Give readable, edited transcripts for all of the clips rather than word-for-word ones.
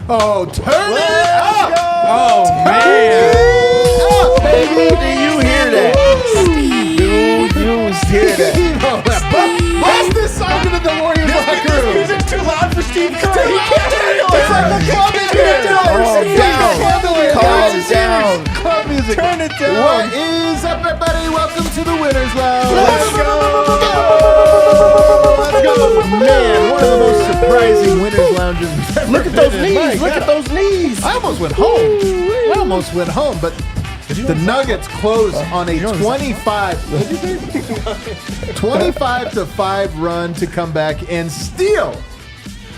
Oh, turn it up! Oh, man. Oh, baby, Do you hear that? Do you hear that? Bust this song into the Warriors locker room. This music's too loud for Steve Kerr. He can't handle it. It's like the club music. Calm down. Club music. Turn it down. What is up, everybody? Welcome to the Winners Lounge. Let's go. Let's go. Man, one of the most surprising Winners Lounges we've ever Look at those been in. knees. Look at those knees. I almost went home. But the Nuggets close on a 25-5 run to come back and steal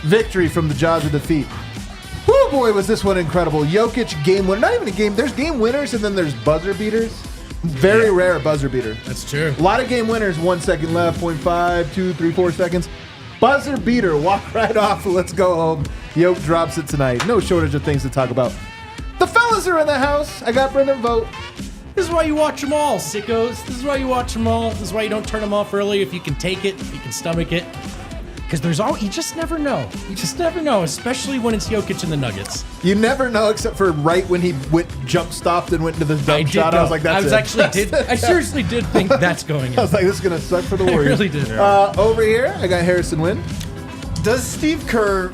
victory from the jaws of defeat. Oh boy, was this one incredible. Jokic game winner. Not even a game. There's game winners and then there's buzzer beaters. Very rare buzzer beater. That's true. A lot of game winners, 1 second left, 0.5, 2, 3, 4 seconds. Buzzer beater, walk right off, let's go home. Jokic drops it tonight. No shortage of things to talk about. The fellas are in the house. I got Brendan Vogt. This is why you watch them all, sickos. This is why you watch them all. This is why you don't turn them off early if you can take it, if you can stomach it. Because you just never know. You just never know, especially when it's Jokic and the Nuggets. You never know except for right when he jump stopped and went into this dumb shot. I was like, that's it. I seriously did think that's going in. I was like, this is going to suck for the Warriors. I really did. Over here, I got Harrison Wynn. Does Steve Kerr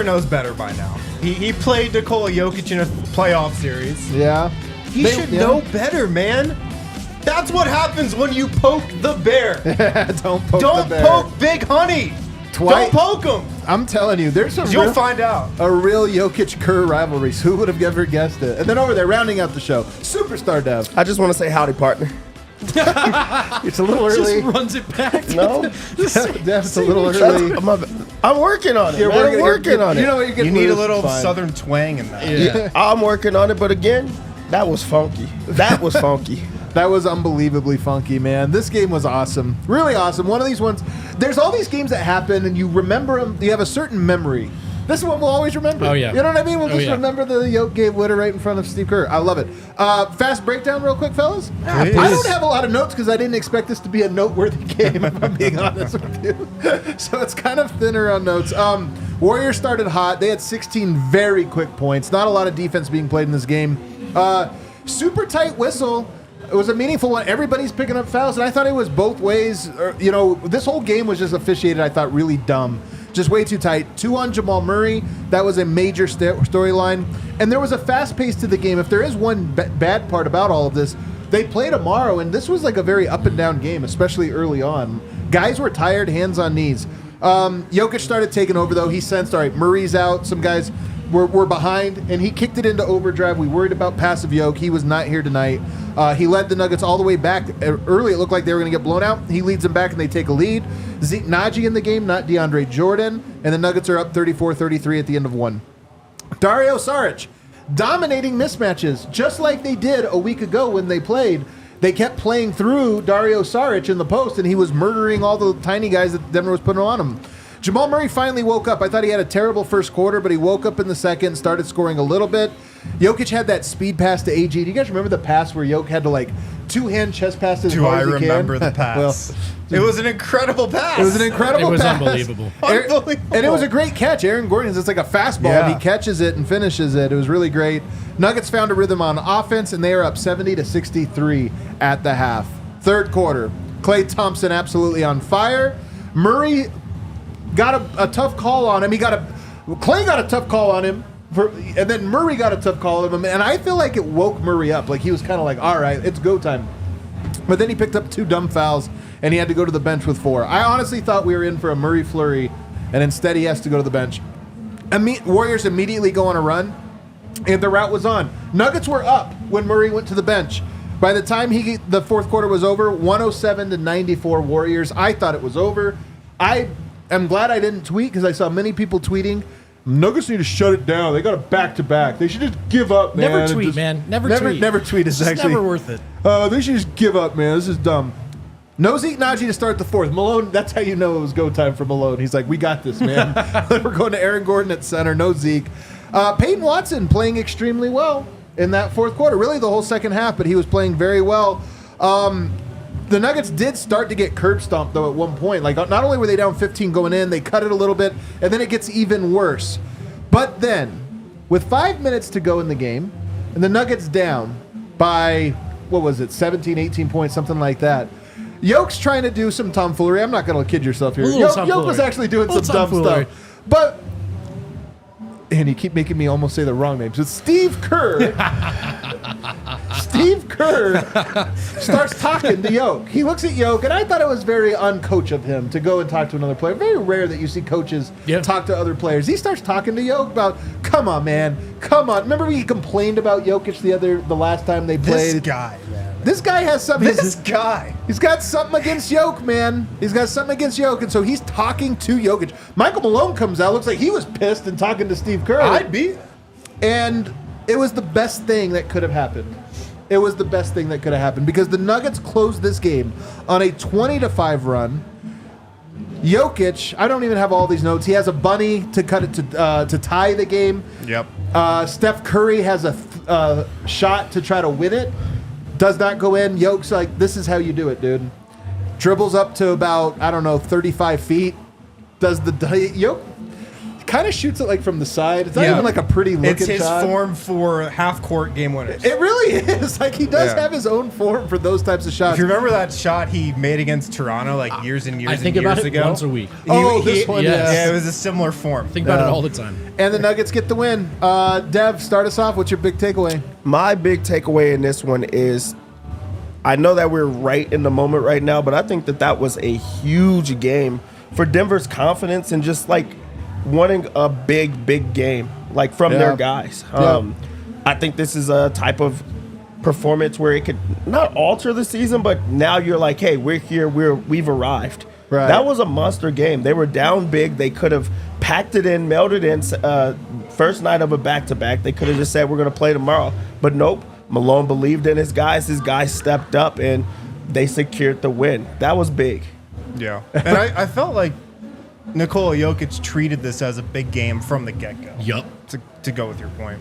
knows better by now. He played NIKOLA JOKIC in a playoff series. Yeah. He should know better, man. That's what happens when you poke the bear. Don't poke Don't the bear. poke Big Honey. Twice. Don't poke him. I'm telling you, there's some You'll find out. a real Jokic-Kerr rivalries. Who would have ever guessed it? And then over there, rounding out the show, Superstar Dev. I just want to say howdy, partner. It's a little early. Just runs it back. No, Dev's a little early. I'm working on it. You're I'm working on it. You know what? You need a little southern twang in that. Yeah. I'm working on it, but again, that was funky. That was funky. That was unbelievably funky, man. This game was awesome. Really awesome. One of these ones, there's all these games that happen and you remember them. You have a certain memory. This one we'll always remember. Oh, yeah. You know what I mean? We'll just remember the Jokic game winner right in front of Steve Kerr. I love it. Fast breakdown real quick, fellas. I don't have a lot of notes because I didn't expect this to be a noteworthy game, if I'm being honest with you. So it's kind of thinner on notes. Warriors started hot. They had 16 very quick points. Not a lot of defense being played in this game. Super tight whistle. It was a meaningful one. Everybody's picking up fouls, and I thought it was both ways. This whole game was just officiated, I thought, really dumb. Just way too tight. 2 on Jamal Murray. That was a major storyline. And there was a fast pace to the game. If there is one bad part about all of this, they play tomorrow, and this was like a very up-and-down game, especially early on. Guys were tired, hands on knees. Jokic started taking over, though. He sensed, all right, Murray's out. Some guys were behind, and he kicked it into overdrive. We worried about passive Jokic. He was not here tonight. He led the Nuggets all the way back. Early, it looked like they were going to get blown out. He leads them back, and they take a lead. Zeke in the game, not DeAndre Jordan. And the Nuggets are up 34-33 at the end of one. Dario Saric dominating mismatches, just like they did a week ago when they played. They kept playing through Dario Saric in the post, and he was murdering all the tiny guys that Denver was putting on him. Jamal Murray finally woke up. I thought he had a terrible first quarter, but he woke up in the second, started scoring a little bit. Jokic had that speed pass to AG. Do you guys remember the pass where Jokic had to two-hand chest pass as hard as he can? Do I remember the pass? It was an incredible pass. It was an incredible pass. It was unbelievable. And it was a great catch. Aaron Gordon's, it's like a fastball, and he catches it and finishes it. It was really great. Nuggets found a rhythm on offense, and they are up 70-63 at the half. Third quarter, Klay Thompson absolutely on fire. Murray got a tough call on him. Klay got a tough call on him, and then Murray got a tough call on him, and I feel like it woke Murray up. Like he was kind of like, all right, it's go time. But then he picked up 2 dumb fouls, and he had to go to the bench with 4. I honestly thought we were in for a Murray flurry, and instead he has to go to the bench. Warriors immediately go on a run, and the route was on. Nuggets were up when Murray went to the bench. By the time the fourth quarter was over, 107-94 Warriors. I thought it was over. I'm glad I didn't tweet because I saw many people tweeting, Nuggets need to shut it down. They got a back-to-back. They should just give up, man. Never tweet, man. Never tweet. Never tweet is actually never worth it. They should just give up, man. This is dumb. No Zeke to start the fourth. Malone, that's how you know it was go time for Malone. He's like, we got this, man. We're going to Aaron Gordon at center. No Zeke. Peyton Watson playing extremely well in that fourth quarter. Really the whole second half, but he was playing very well. The Nuggets did start to get curb stomped, though, at one point. Like, not only were they down 15 going in, they cut it a little bit, and then it gets even worse. But then, with 5 minutes to go in the game, and the Nuggets down by, what was it, 17, 18 points, something like that. Jokic's trying to do some tomfoolery. I'm not going to kid yourself here. Jokic was actually doing some dumb stuff. But, and you keep making me almost say the wrong names. It's Steve Kerr. Steve Kerr starts talking to Jokic. He looks at Jokic, and I thought it was very uncoach of him to go and talk to another player. Very rare that you see coaches talk to other players. He starts talking to Jokic about, come on, man. Come on. Remember he complained about Jokic the last time they played? This guy, man. This guy has something. This guy. He's got something against Jokic, man. He's got something against Jokic, and so he's talking to Jokic. Michael Malone comes out, looks like he was pissed and talking to Steve Kerr. I'd be. And it was the best thing that could have happened. It was the best thing that could have happened because the Nuggets closed this game on a 20-5 run. Jokic, I don't even have all these notes. He has a bunny to cut it to tie the game. Yep. Steph Curry has a shot to try to win it. Does not go in. Jokic's like, this is how you do it, dude. Dribbles up to about, 35 feet. Does the Jokic kind of shoots it like from the side. It's not even like a pretty looking shot. It's his form for half-court game winners. It really is. Like, he does have his own form for those types of shots. If you remember that shot he made against Toronto years and years I think and years about it ago? once a week. This one, Yeah, it was a similar form. Think about it all the time. And the Nuggets get the win. Dev, start us off. What's your big takeaway? My big takeaway in this one is, I know that we're right in the moment right now, but I think that was a huge game for Denver's confidence and just wanting a big game from their guys. I think this is a type of performance where it could not alter the season, but now you're like, hey, we're here, we've arrived. Right. That was a monster game. They were down big. They could have packed it in, melded in. First night of a back-to-back, they could have just said we're going to play tomorrow. But nope, Malone believed in his guys. His guys stepped up, and they secured the win. That was big. Yeah. And I felt like NIKOLA Jokic treated this as a big game from the get-go. Yup. To go with your point.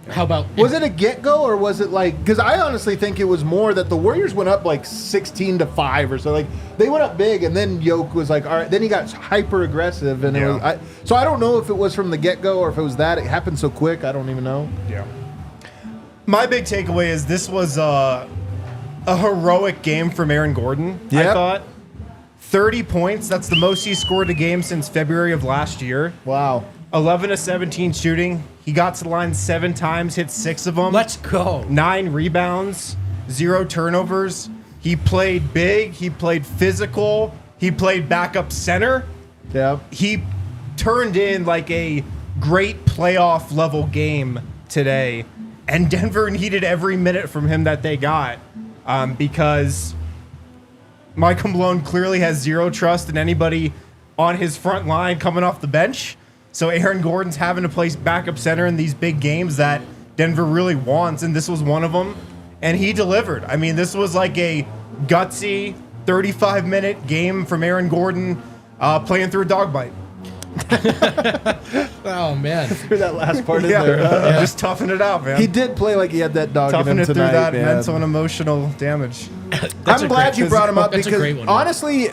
How about... Was it a get-go, or was it because I honestly think it was more that the Warriors went up 16-5 or so. They went up big, and then Jokic was all right. Then he got hyper-aggressive, and it was, so I don't know if it was from the get-go or if it was that. It happened so quick, I don't even know. Yeah. My big takeaway is this was a heroic game from Aaron Gordon, I thought. 30 points, that's the most he scored a game since February of last year. Wow. 11 of 17 shooting. He got to the line 7 times, hit 6 of them. Let's go. 9 rebounds, 0 turnovers. He played big. He played physical. He played backup center. Yeah. He turned in a great playoff level game today. And Denver needed every minute from him that they got because Michael Malone clearly has zero trust in anybody on his front line coming off the bench. So Aaron Gordon's having to play backup center in these big games that Denver really wants, and this was one of them. And he delivered. I mean, this was a gutsy 35-minute game from Aaron Gordon playing through a dog bite. Oh, man. Threw that last part in there. Just toughen it out, man. He did play like he had that dog Toughen in him it tonight, through that man. mental and emotional damage. I'm glad you brought him up That's a because great one. honestly,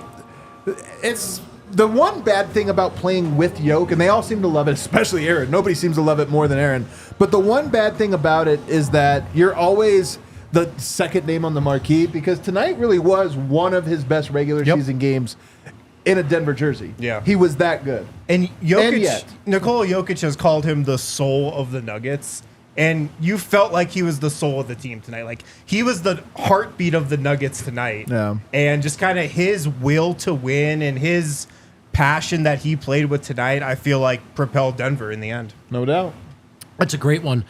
it's the one bad thing about playing with Jokic, and they all seem to love it, especially Aaron. Nobody seems to love it more than Aaron. But the one bad thing about it is that you're always the second name on the marquee because tonight really was one of his best regular season games in a Denver jersey. Yeah. He was that good. And Jokic, And yet. NIKOLA Jokic has called him the soul of the Nuggets. And you felt like he was the soul of the team tonight. He was the heartbeat of the Nuggets tonight. Yeah. And just kind of his will to win and his passion that he played with tonight, I feel propelled Denver in the end. No doubt. That's a great one.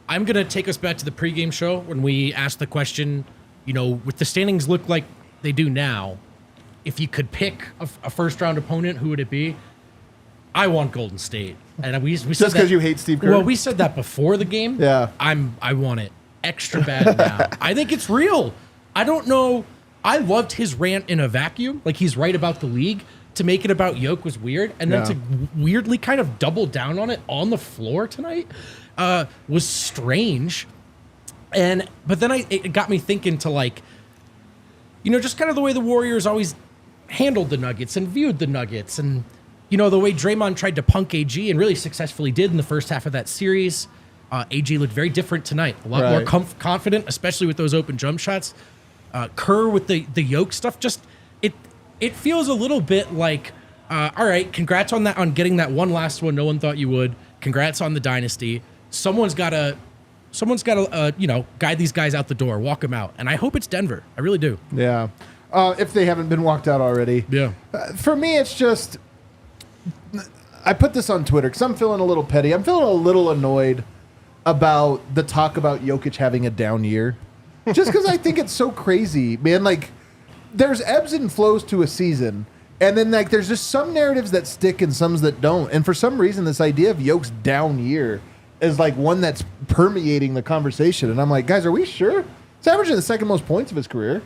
I'm going to take us back to the pregame show when we asked the question, with the standings look like they do now, if you could pick a first-round opponent, who would it be? I want Golden State. And we said Just because you hate Steve Kerr? Well, we said that before the game. Yeah. I want it extra bad now. I think it's real. I don't know. I loved his rant in a vacuum. He's right about the league. To make it about Jokic was weird. And then to weirdly kind of double down on it on the floor tonight was strange. But then it got me thinking to just kind of the way the Warriors always handled the Nuggets and viewed the Nuggets. And the way Draymond tried to punk AG and really successfully did in the first half of that series, AG looked very different tonight. A lot more confident, especially with those open jump shots. Kerr with the Jokic stuff, just it feels a little bit like, all right, congrats on getting that one last one no one thought you would. Congrats on the dynasty. Someone's got to guide these guys out the door, walk them out. And I hope it's Denver. I really do. Yeah. If they haven't been walked out already. Yeah. For me, it's just, I put this on Twitter because I'm feeling a little petty. I'm feeling a little annoyed about the talk about Jokic having a down year. Just because I think it's so crazy, man. Like, there's ebbs and flows to a season. And then, like, there's just some narratives that stick and some that don't. And for some reason, this idea of Jokic's down year is, like, one that's permeating the conversation. And I'm like, guys, are we sure? He's averaging the second most points of his career.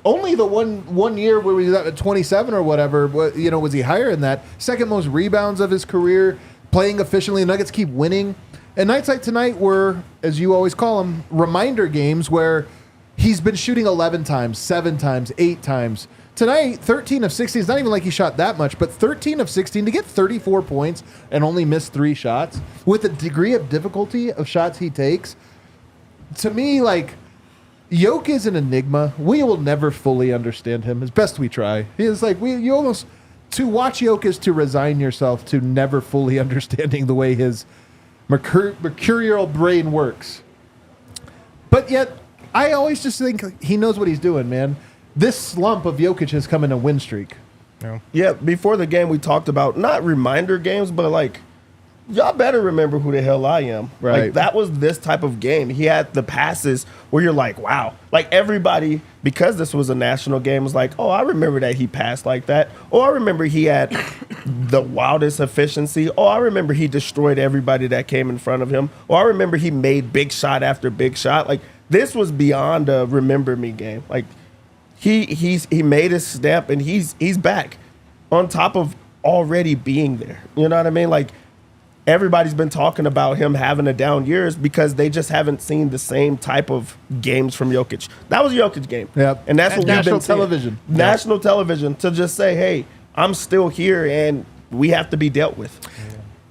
Only the one year where he was at 27 or whatever, was he higher than that? Second most rebounds of his career, playing efficiently. The Nuggets keep winning. And nights like tonight were, as you always call them, reminder games where he's been shooting 11 times, 7 times, 8 times. Tonight, 13 of 16. It's not even like he shot that much, but 13 of 16 to get 34 points and only miss 3 shots with the degree of difficulty of shots he takes. To me, like, Jokic is an enigma. We will never fully understand him, as best we try. He is like, to watch Jokic is to resign yourself to never fully understanding the way his mercurial brain works. But yet, I always just think he knows what he's doing, man. This slump of Jokic has come in a win streak. Yeah, before the game we talked about not reminder games, but like, y'all better remember who the hell I am. Right. Like, that was this type of game. He had the passes where you're like, wow. Like, everybody, because this was a national game, was like, oh, I remember that he passed like that. Oh, I remember he had the wildest efficiency. Oh, I remember he destroyed everybody that came in front of him. Oh, I remember he made big shot after big shot. Like, this was beyond a remember me game. Like, he made his step and he's back on top of already being there. You know what I mean? Like, everybody's been talking about him having a down years because they just haven't seen the same type of games from Jokic. That was a Jokic game. Yep. And that's what we've been television. Seeing. National television, to just say, hey, I'm still here and we have to be dealt with.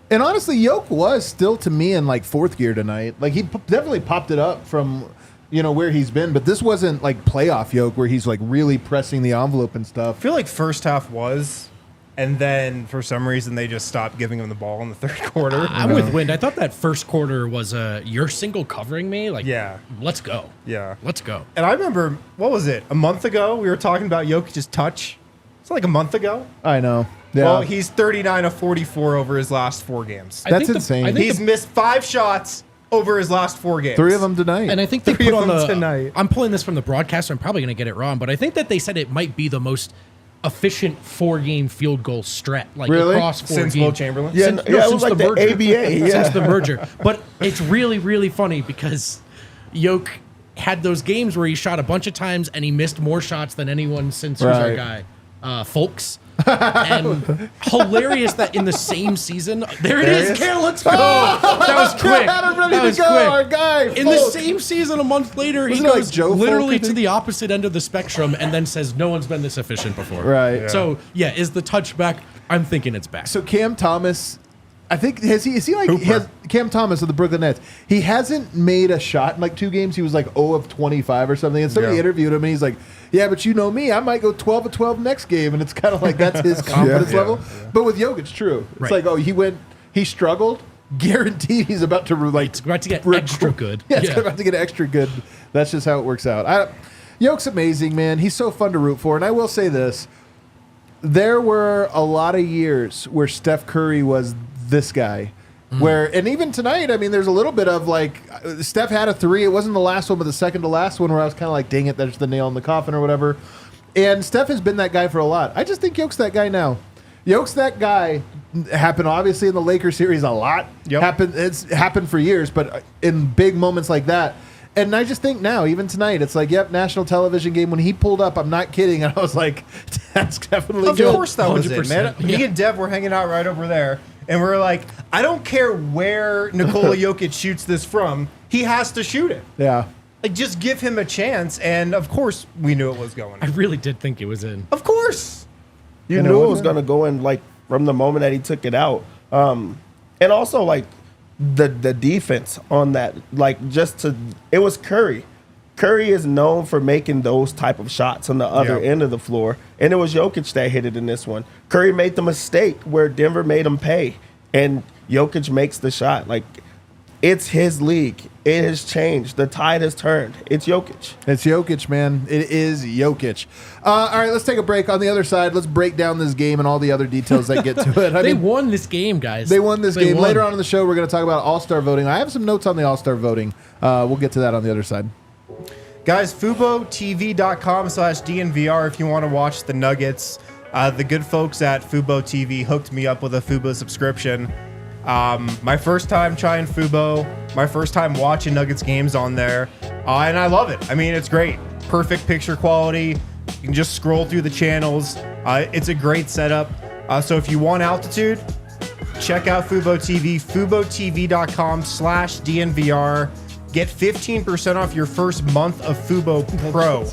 And honestly, Jokic was still, to me, in like fourth gear tonight. Like, he definitely popped it up from where he's been, but this wasn't like playoff Jokic where he's like really pressing the envelope and stuff. I feel like first half was, and then for some reason they just stopped giving him the ball in the third quarter. I'm with Wind. I thought that first quarter was you're single covering me. Like, yeah, let's go. Yeah, let's go. And I remember, what was it? A month ago we were talking about Jokic's touch. It's like a month ago. I know. Yeah. Well, he's 39 of 44 over his last 4 games. That's insane. He's missed 5 shots over his last 4 games. 3 of them tonight. And I think they put on tonight. I'm pulling this from the broadcast, so I'm probably going to get it wrong, but I think that they said it might be the most efficient 4-game field goal stretch, like across 4 since games. Will Chamberlain. Yeah, Since it was like the merger. ABA. Since the merger. But it's really, really funny because Jokic had those games where he shot a bunch of times and he missed more shots than anyone since who's our guy, Folks. And hilarious that in the same season, there it is, Kerr, let's go. That was quick. That was quick. Our guy, in the same season, a month later, he goes like Joe literally Folk, to the opposite end of the spectrum and then says, no one's been this efficient before. Right. Yeah. So, yeah, is the touch back? I'm thinking it's back. So Cam Thomas, I think, is he like Cam Thomas of the Brooklyn Nets? He hasn't made a shot in like 2 games. He was like 0 of 25 or something. And somebody interviewed him and he's like, yeah, but you know me, I might go 12 of 12 next game. And it's kind of like that's his confidence level. Yeah. But with Jokic, it's true. It's like, oh, he struggled. Guaranteed he's about to get extra good. Yeah, it's about to get extra good. That's just how it works out. Jokic's amazing, man. He's so fun to root for. And I will say this. There were a lot of years where Steph Curry was this guy. And even tonight, I mean, there's a little bit of like, Steph had a 3. It wasn't the last one, but the second to last one where I was kind of like, dang it, that's the nail in the coffin or whatever. And Steph has been that guy for a lot. I just think Jokic's that guy now. Jokic's that guy. Happened obviously in the Lakers series a lot. It's happened for years, but in big moments like that. And I just think now, even tonight, it's like, yep, national television game. When he pulled up, I'm not kidding. And I was like, that's definitely good. Of course that was 100%. it, man. Me and Dev were hanging out right over there. And we're like, I don't care where Nikola Jokic shoots this from. He has to shoot it. Yeah. Like, just give him a chance. And, of course, we knew it was going. I really did think it was in. Of course. You knew it was going to go in, like, from the moment that he took it out. And also, like, the defense on that, like, it was Curry. Curry is known for making those type of shots on the other end of the floor, and it was Jokic that hit it in this one. Curry made the mistake where Denver made him pay, and Jokic makes the shot. Like, it's his league. It has changed. The tide has turned. It's Jokic. It's Jokic, man. It is Jokic. All right, let's take a break. On the other side, let's break down this game and all the other details that get to it. They won this game, guys. They won this game. Later on in the show, we're going to talk about All-Star voting. I have some notes on the All-Star voting. We'll get to that on the other side. Guys, FuboTV.com/DNVR if you want to watch the Nuggets. The good folks at Fubo TV hooked me up with a Fubo subscription. My first time trying Fubo, my first time watching Nuggets games on there, and I love it. I mean, it's great. Perfect picture quality. You can just scroll through the channels. It's a great setup. So if you want altitude, check out Fubo TV, FuboTV.com/DNVR. Get 15% off your first month of Fubo Pro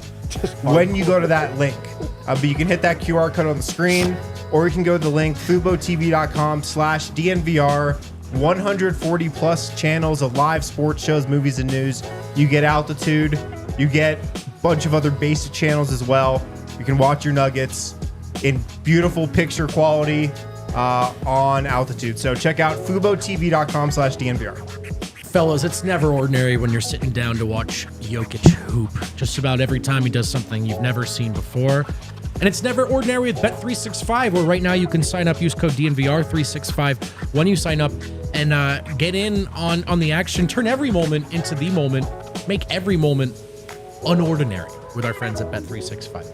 when you go to that link. But you can hit that QR code on the screen, or you can go to the link FuboTV.com/DNVR. 140 plus channels of live sports shows, movies, and news. You get altitude. You get a bunch of other basic channels as well. You can watch your Nuggets in beautiful picture quality on altitude. So check out FuboTV.com/DNVR. Fellas, it's never ordinary when you're sitting down to watch Jokic hoop. Just about every time he does something you've never seen before. And it's never ordinary with Bet365, where right now you can sign up, use code DNVR365 when you sign up, and get in on the action. Turn every moment into the moment. Make every moment unordinary with our friends at Bet365.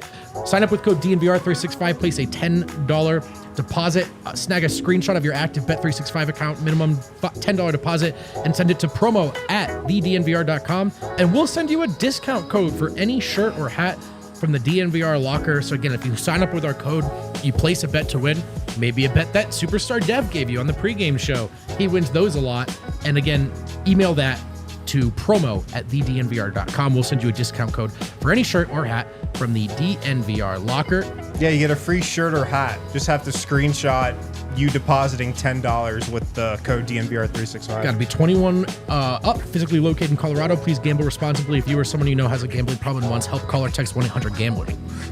Sign up with code DNVR365, place a $10 deposit, snag a screenshot of your active Bet365 account, minimum $10 deposit, and send it to promo@thednvr.com, and we'll send you a discount code for any shirt or hat from the DNVR locker. So again, if you sign up with our code, you place a bet to win, maybe a bet that Superstar Dev gave you on the pregame show. He wins those a lot. And again, email that to promo@thednvr.com. We'll send you a discount code for any shirt or hat from the DNVR locker. Yeah, you get a free shirt or hat. Just have to screenshot you depositing $10 with the code DNVR365. Got to be 21 up, physically located in Colorado. Please gamble responsibly. If you or someone you know has a gambling problem and wants help, call or text 1-800-GAMBLER.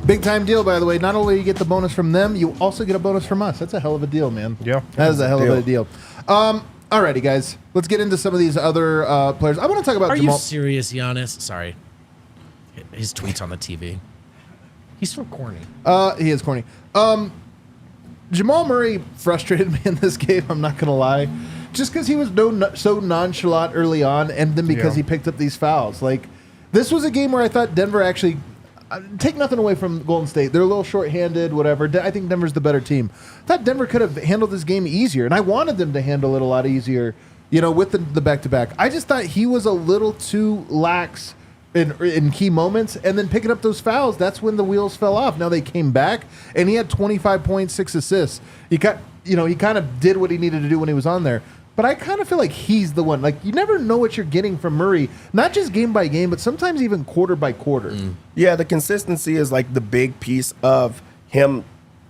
Big time deal, by the way. Not only you get the bonus from them, you also get a bonus from us. That's a hell of a deal, man. Yeah. That is a hell of a deal. Alrighty, guys. Let's get into some of these other players. I want to talk about Jamal. Are you serious, Giannis? Sorry. His tweets on the TV. He's so corny. He is corny. Jamal Murray frustrated me in this game, I'm not going to lie. Just because he was so nonchalant early on, and then because he picked up these fouls. Like, this was a game where I thought Denver actually... take nothing away from Golden State. They're a little short-handed, whatever. I think Denver's the better team. I thought Denver could have handled this game easier, and I wanted them to handle it a lot easier, with the back-to-back. I just thought he was a little too lax in key moments, and then picking up those fouls, that's when the wheels fell off. Now they came back, and he had 25.6 assists. He kind of did what he needed to do when he was on there. But I kind of feel like he's the one. Like, you never know what you're getting from Murray, not just game by game, but sometimes even quarter by quarter. Yeah, the consistency is like the big piece of him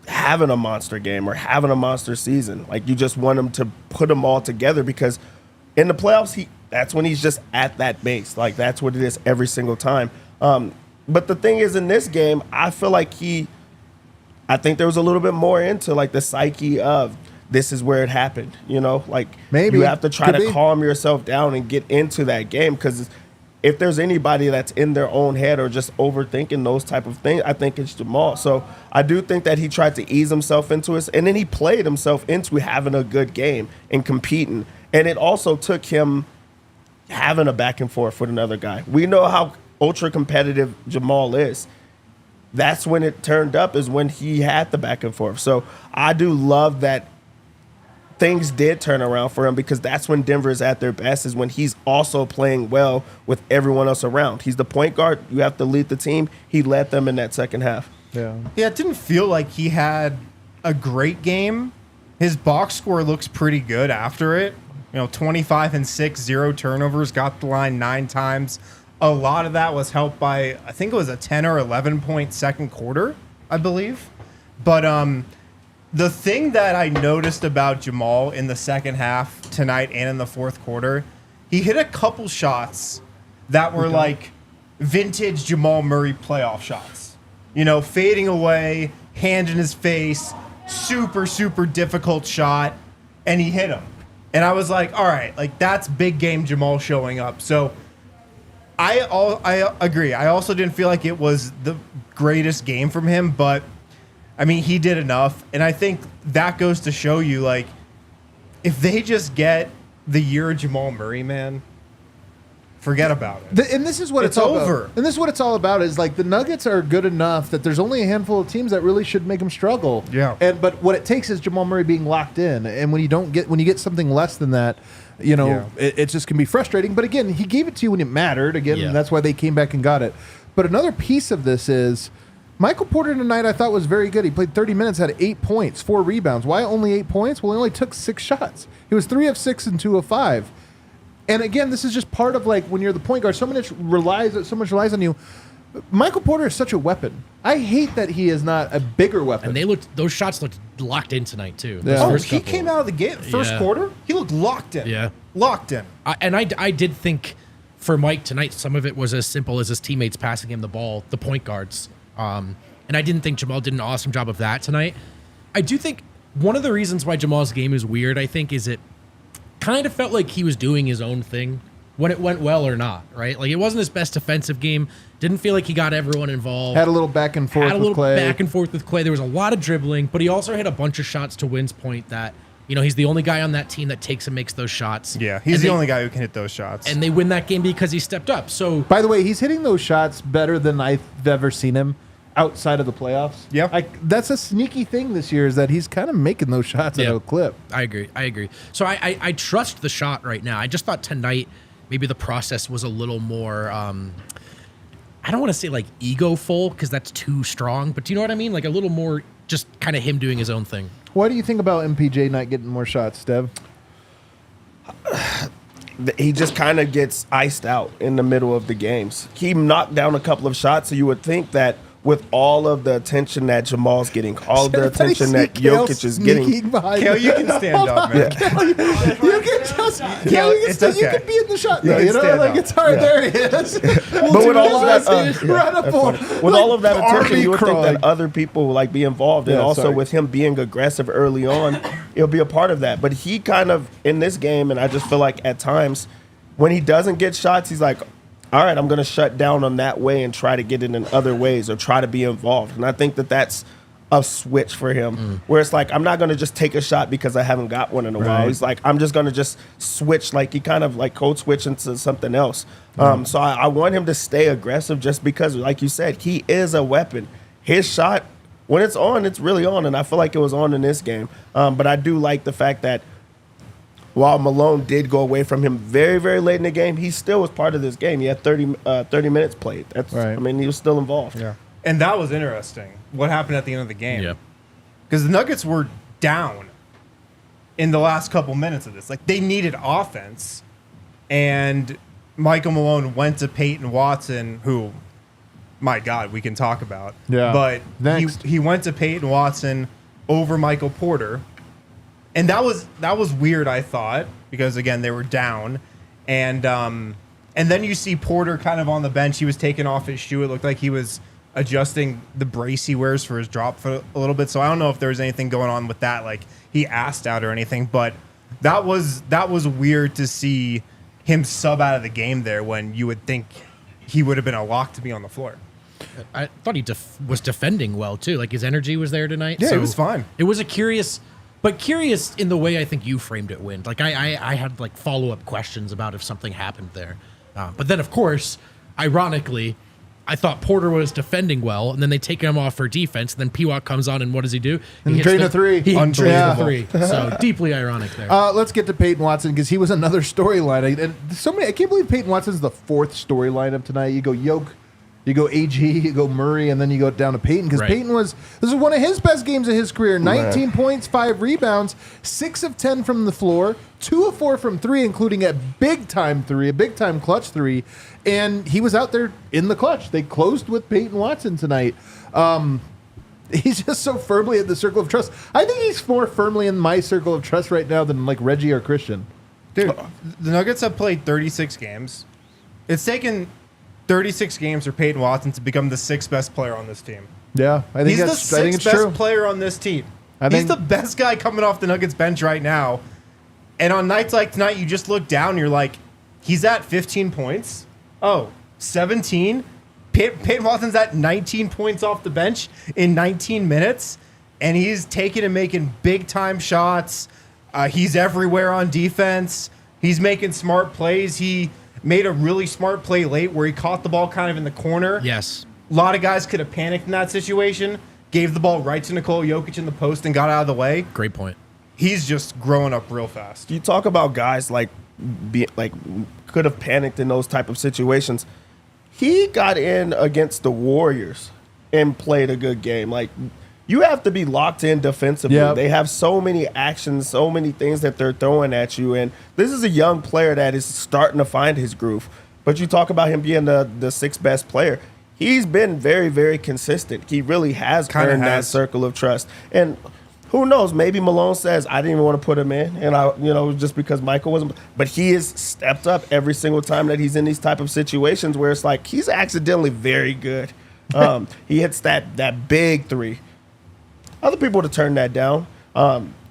having a monster game or having a monster season. Like, you just want him to put them all together, because in the playoffs, that's when he's just at that base. Like, that's what it is every single time. But the thing is, in this game, I feel like I think there was a little bit more into, like, the psyche of, this is where it happened, like maybe you have to try to calm yourself down and get into that game, because if there's anybody that's in their own head or just overthinking those type of things, I think it's Jamal. So I do think that he tried to ease himself into it, and then he played himself into having a good game and competing. And it also took him having a back and forth with another guy. We know how ultra competitive Jamal is. That's when it turned up, is when he had the back and forth. So I do love that things did turn around for him, because that's when Denver is at their best, is when he's also playing well with everyone else around. He's the point guard. You have to lead the team. He led them in that second half. Yeah, it didn't feel like he had a great game. His box score looks pretty good after it. 25 and 6, 0 turnovers, got the line 9 times. A lot of that was helped by, I think it was a 10 or 11 point second quarter, I believe. But The thing that I noticed about Jamal in the second half tonight and in the fourth quarter, he hit a couple shots that were like vintage Jamal Murray playoff shots. You know, fading away, hand in his face, super, super difficult shot, and he hit him. And I was like, all right, like that's big game Jamal showing up. So I agree. I also didn't feel like it was the greatest game from him, but I mean, he did enough. And I think that goes to show you, like, if they just get the year of Jamal Murray, man, forget about it. And this is what It's all over. about. And this is what it's all about is like the Nuggets are good enough that there's only a handful of teams that really should make them struggle. Yeah. But what it takes is Jamal Murray being locked in. And when you get something less than that, you know, Yeah. it just can be frustrating. But again, he gave it to you when it mattered. Again, Yeah. that's why they came back and got it. But another piece of this is Michael Porter tonight I thought was very good. He played 30 minutes, had 8 points, 4 rebounds. Why only 8 points? Well, he only took 6 shots. He was 3 of 6 and 2 of 5. And again, this is just part of like when you're the point guard, so much relies on you. Michael Porter is such a weapon. I hate that he is not a bigger weapon. And those shots looked locked in tonight too. Yeah. Those Oh, first he couple. came out of the game first Yeah. quarter. He looked locked in. Yeah. Locked in. I did think for Mike tonight, some of it was as simple as his teammates passing him the ball, the point guards. And I didn't think Jamal did an awesome job of that tonight. I do think one of the reasons why Jamal's game is weird, I think, is it kind of felt like he was doing his own thing when it went well or not, right? Like it wasn't his best defensive game. Didn't feel like he got everyone involved. had a little back and forth with Clay. Back and forth with Clay. There was a lot of dribbling, but he also hit a bunch of shots to Wynn's point that, you know, he's the only guy on that team that takes and makes those shots. Yeah, he's And the they- only guy who can hit those shots. And they win that game because he stepped up. So By the way, he's hitting those shots better than I've ever seen him outside of the playoffs. Yeah. That's a sneaky thing this year is that he's kind of making those shots at Yeah. a clip. I agree. So I trust the shot right now. I just thought tonight maybe the process was a little more, I don't want to say like ego-full because that's too strong, but do you know what I mean? Like a little more just kind of him doing his own thing. What do you think about MPJ not getting more shots, Stev? He just kind of gets iced out in the middle of the games. He knocked down a couple of shots, so you would think that with all of the attention that Jamal's getting, all of the Everybody attention see that Kale Jokic is getting. sneaking behind Kale, him. you can stand up, man. You can just it's okay. you can be in the shot. You Though, can you know, stand like up. it's hard. Yeah. There he is. But with all of that, incredible. with all of that attention, you would think crawling. that other people would like be involved, and Yeah, also sorry. with him being aggressive early on, it'll be a part of that. But he kind of in this game, and I just feel like at times when he doesn't get shots, he's like, all right, I'm going to shut down on that way and try to get it in other ways or try to be involved. And I think that that's a switch for him where it's like, I'm not going to just take a shot because I haven't got one in a while. He's like, I'm just going to just switch. Like he kind of like code switch into something else. So I want him to stay aggressive just because, like you said, he is a weapon. His shot, when it's on, it's really on. And I feel like it was on in this game. But I do like the fact that while Malone did go away from him very, very late in the game, he still was part of this game. He had 30 minutes played. That's Right. I mean, he was still involved. Yeah. And that was interesting. What happened at the end of the game? Yeah. Because the Nuggets were down in the last couple minutes of this. Like they needed offense. And Michael Malone went to Peyton Watson, who, my God, we can talk about. Yeah. But Next. he went to Peyton Watson over Michael Porter. And that was weird, I thought, because again they were down, and then you see Porter kind of on the bench. He was taking off his shoe. It looked like he was adjusting the brace he wears for his drop foot a little bit. So I don't know if there was anything going on with that, like he asked out or anything. But that was weird to see him sub out of the game there when you would think he would have been a lock to be on the floor. I thought he was defending well too. Like his energy was there tonight. Yeah, it was fine. It was a curious in the way I think you framed it, Wynn. Like I had like follow-up questions about if something happened there. But then of course, ironically, I thought Porter was defending well, and then they take him off for defense, and then P-Walk comes on, and what does he do? He hits drain a three. He drains a Unbelievable. three. So deeply ironic there. Let's get to Peyton Watson because he was another storyline. And so many, I can't believe Peyton Watson's the 4th storyline of tonight. You go Jokic, you go AG, you go Murray, and then you go down to Peyton because Right. Peyton this is one of his best games of his career. 19 points, 5 rebounds, 6 of 10 from the floor, 2 of 4 from 3, including a big-time clutch 3. And he was out there in the clutch. They closed with Peyton Watson tonight. He's just so firmly in the circle of trust. I think he's more firmly in my circle of trust right now than like Reggie or Christian. Dude, the Nuggets have played 36 games. It's taken 36 games for Peyton Watson to become the 6th best player on this team. Yeah, I think He's the that's. I think 6th it's best true. player on this team. He's think- the best guy coming off the Nuggets bench right now. And on nights like tonight, you just look down and you're like, he's at 15 points. Oh, 17? Peyton Watson's at 19 points off the bench in 19 minutes. And he's taking and making big-time shots. He's everywhere on defense. He's making smart plays. He made a really smart play late where he caught the ball kind of in the corner. Yes. A lot of guys could have panicked in that situation, gave the ball right to NIKOLA JOKIC in the post and got out of the way. Great point. He's just growing up real fast. You talk about guys like could have panicked in those type of situations. He got in against the Warriors and played a good game. Like, you have to be locked in defensively. Yep. They have so many actions, so many things that they're throwing at you. And this is a young player that is starting to find his groove. But you talk about him being the 6th best player. He's been very, very consistent. He really has earned that circle of trust. And who knows? Maybe Malone says, I didn't even want to put him in, and just because Michael wasn't. But he has stepped up every single time that he's in these type of situations where it's like he's accidentally very good. He hits that big three. Other people would have turned that down.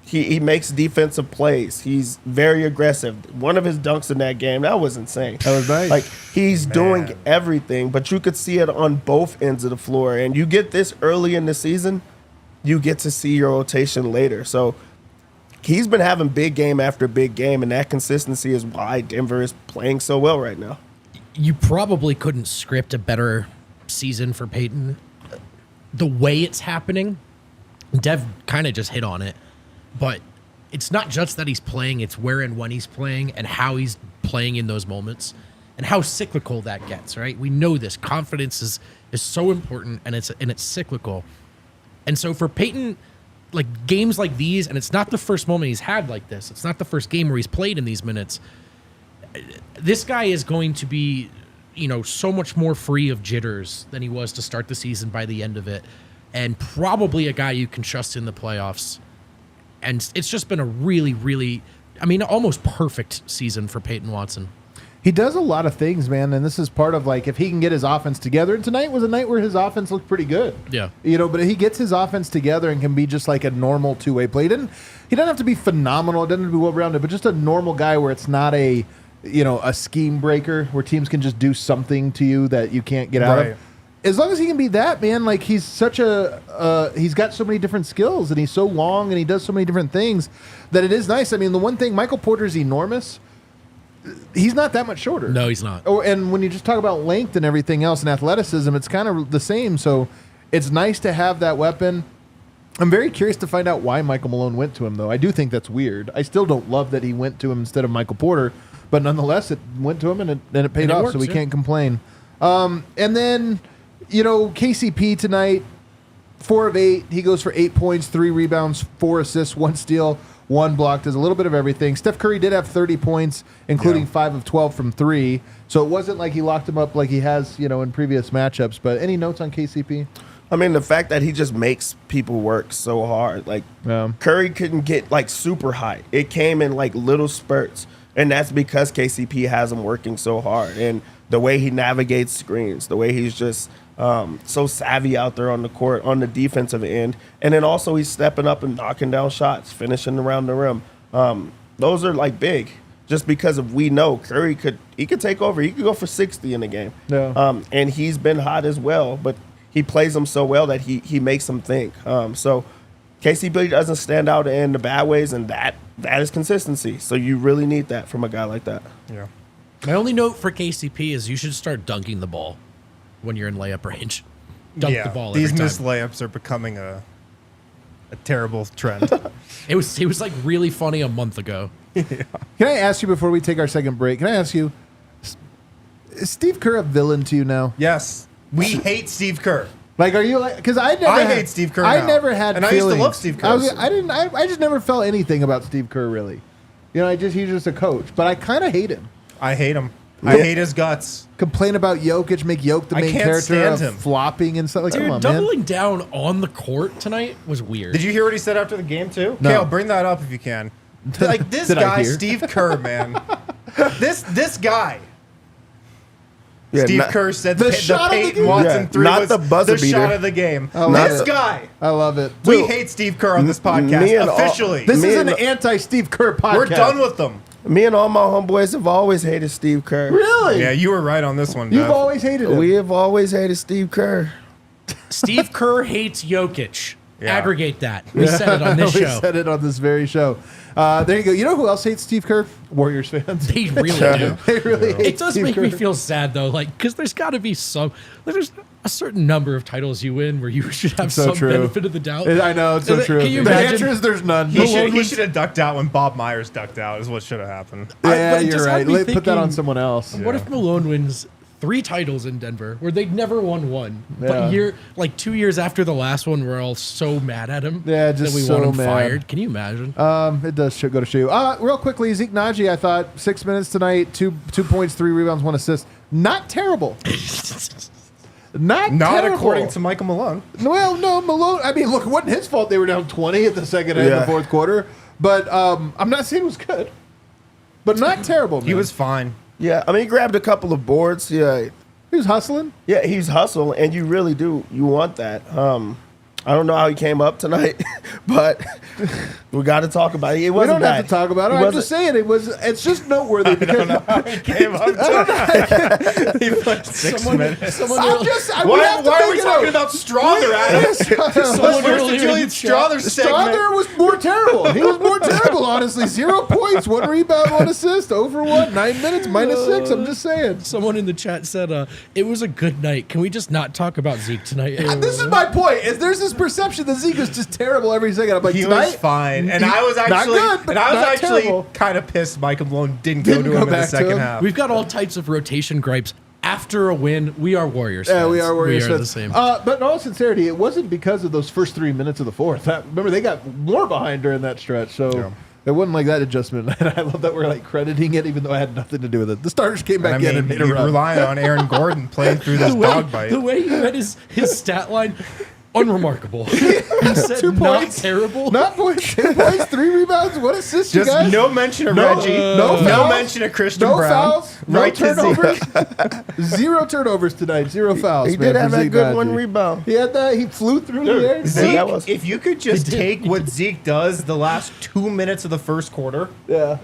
He makes defensive plays. He's very aggressive. One of his dunks in that game, that was insane. That was nice. Like, he's doing everything, but you could see it on both ends of the floor. And you get this early in the season, you get to see your rotation later. So he's been having big game after big game, and that consistency is why Denver is playing so well right now. You probably couldn't script a better season for Peyton. The way it's happening, Dev kind of just hit on it, but it's not just that he's playing, it's where and when he's playing and how he's playing in those moments and how cyclical that gets, right? We know this. Confidence is so important, and it's cyclical. And so for Peyton, like games like these, and it's not the first moment he's had like this. It's not the first game where he's played in these minutes. This guy is going to be, so much more free of jitters than he was to start the season by the end of it. And probably a guy you can trust in the playoffs. And it's just been a really, really, almost perfect season for Peyton Watson. He does a lot of things, man, and this is part of like if he can get his offense together. And tonight was a night where his offense looked pretty good. Yeah, but he gets his offense together and can be just like a normal two-way play. He doesn't have to be phenomenal. It doesn't have to be well-rounded, but just a normal guy where it's not a scheme breaker where teams can just do something to you that you can't get out of. As long as he can be that, man, like he's such he's got so many different skills and he's so long and he does so many different things that it is nice. The one thing, Michael Porter's enormous. He's not that much shorter. No, he's not. And when you just talk about length and everything else and athleticism, it's kind of the same. So it's nice to have that weapon. I'm very curious to find out why Michael Malone went to him, though. I do think that's weird. I still don't love that he went to him instead of Michael Porter, but nonetheless, it went to him and it paid off, so we can't complain. And then, KCP tonight, 4 of 8. He goes for 8 points, 3 rebounds, 4 assists, 1 steal, 1 block. Does a little bit of everything. Steph Curry did have 30 points, including 5 of 12 from 3. So it wasn't like he locked him up like he has, in previous matchups. But any notes on KCP? The fact that he just makes people work so hard. Like, Curry couldn't get, super high. It came in, little spurts. And that's because KCP has him working so hard. And the way he navigates screens, the way he's just so savvy out there on the court, on the defensive end. And then also he's stepping up and knocking down shots, finishing around the rim. Those are, big. Just because we know Curry could take over. He could go for 60 in the game. Yeah. And he's been hot as well. But he plays them so well that he makes them think. So KCP doesn't stand out in the bad ways, and that is consistency. So you really need that from a guy like that. Yeah. My only note for KCP is you should start dunking the ball when you're in layup range. Dunk the ball every These time. missed layups are becoming a terrible trend. It was really funny a month ago. Can I ask you before we take our second break? Can I ask you, is Steve Kerr a villain to you now? Yes. We hate Steve Kerr. Are you like? Because I hate Steve Kerr. I now. never had. And feelings. I used to love Steve Kerr. I just never felt anything about Steve Kerr really. He's just a coach, but I kind of hate him. I hate him. I hate his guts. Complain about Jokic, make Jokic the main character stand of him. flopping and stuff. Like, Dude, come on, doubling man. down on the court tonight was weird. Did you hear what he said after the game too? No. Kale, bring that up if you can. Like this Did I guy, hear? Steve Kerr, man. this guy. Yeah, Steve not- Kerr said The the shot of the Peyton game? Watson Yeah, 3 not was the buzzer the beater. shot of the game. love This it. guy. I love it. We Dude, hate Steve Kerr on this podcast. me and all- Officially. This Me is and an the- anti-Steve Kerr podcast. We're done with them. Me and all my homeboys have always hated Steve Kerr. Really? Yeah, you were right on this one, You've Dev. always hated him. We have always hated Steve Kerr. Steve Kerr hates Jokic. Yeah. Aggregate that. We said it on this we show. said it on this very show. There you go. You know who else hates Steve Kerr? Warriors fans. They really do. They really hate It does Steve make Kerr. me feel sad though, like because there's got to be there's a certain number of titles you win where you should have So some true. benefit of the doubt. I know, it's so Can true. you The imagine? answer is there's none. He should have ducked out when Bob Myers ducked out, is what should have happened. Yeah, but it you're just right. had me Put that on thinking, someone else. What if Malone wins 3 titles in Denver where they'd never won one? Yeah. But 2 years after the last one, we're all so mad at him. Yeah, just that we so want him mad. fired. Can you imagine? It does go to show you. Real quickly, Zeke Naji, I thought 6 minutes tonight, 2 points, 3 rebounds, 1 assist. Not terrible. Not terrible. according to Michael Malone. Well, no, Malone. I mean, look, it wasn't his fault they were down 20 at the second end of Yeah. the fourth quarter. But I'm not saying it was good. But not terrible, man. He was fine. Yeah, I mean, he grabbed a couple of boards. Yeah, He was hustling. yeah, he's hustle, and you really do. You want that. I don't know how he came up tonight, but we got to talk about it. It We wasn't don't have bad. to talk about it. It I'm wasn't- just saying it's just noteworthy because He came up He played 6 minutes. I'm just. we Why have to are make we it talking out. about Strother, Adam? Someone Where's the earlier in Julian the chat- Strother segment? Strother was more terrible. He was more terrible, honestly. 0 points, 1 rebound, 1 assist, over 1, 9 minutes, -6. I'm just saying. Someone in the chat said, it was a good night. Can we just not talk about Zeke tonight? This is my point. Is there's this perception that Zeke is just terrible every second. I'm like, He tonight was fine, and he- I was not actually, good, but and I was not actually terrible. kind of pissed. Michael Malone didn't go Didn't to go him in the back to second him. half. We've got all types of rotation gripes. After a win, we are Warriors Yeah, fans. we are Warriors We are fans. the same. But in all sincerity, it wasn't because of those first 3 minutes of the fourth. Remember, they got more behind during that stretch, so it wasn't like that adjustment. And I love that we're like crediting it, even though I had nothing to do with it. The starters came back in and made a you run. relying on Aaron Gordon playing through this dog bite. The way he read his stat line, unremarkable. He said 2 not points, terrible. not points, 2 points, 3 rebounds, 1 assist. You Just guys. no mention of No, Reggie. no No fouls, mention of Christian no Brown. fouls, no Right to Zeke. turnovers. 0 turnovers tonight, 0 fouls. He man, did have for that Zeke good Naji. 1 rebound. He had that. He flew through the air. Zeke, that was- if you could just He did. take what Zeke does the last 2 minutes of the first quarter, Yeah.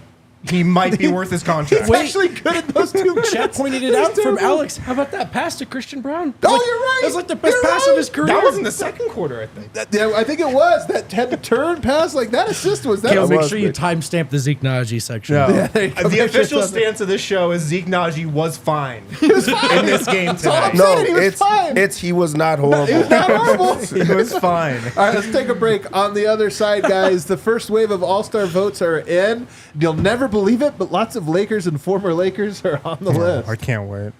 he might be worth his contract. He's actually good at those 2 minutes. Chat pointed it He's out from terrible. Alex. How about that pass to Christian Brown? Oh, you're right. That was like the best You're pass right. of his career. That was in the second quarter, I think. Yeah, I think it was. That had the turn pass. Like, that assist was that. Kale, make was sure you big. timestamp the Zeke Naji section. there you go. The Make sure official it's on there. stance of this show is Zeke Naji was fine He was fine. in this game That's all I'm tonight. No, saying, he was fine. it's he was not horrible. He was not horrible. He was fine. All right, let's take a break. On the other side, guys, the first wave of All-Star votes are in. You'll never believe it, but lots of Lakers and former Lakers are on the list. I can't wait.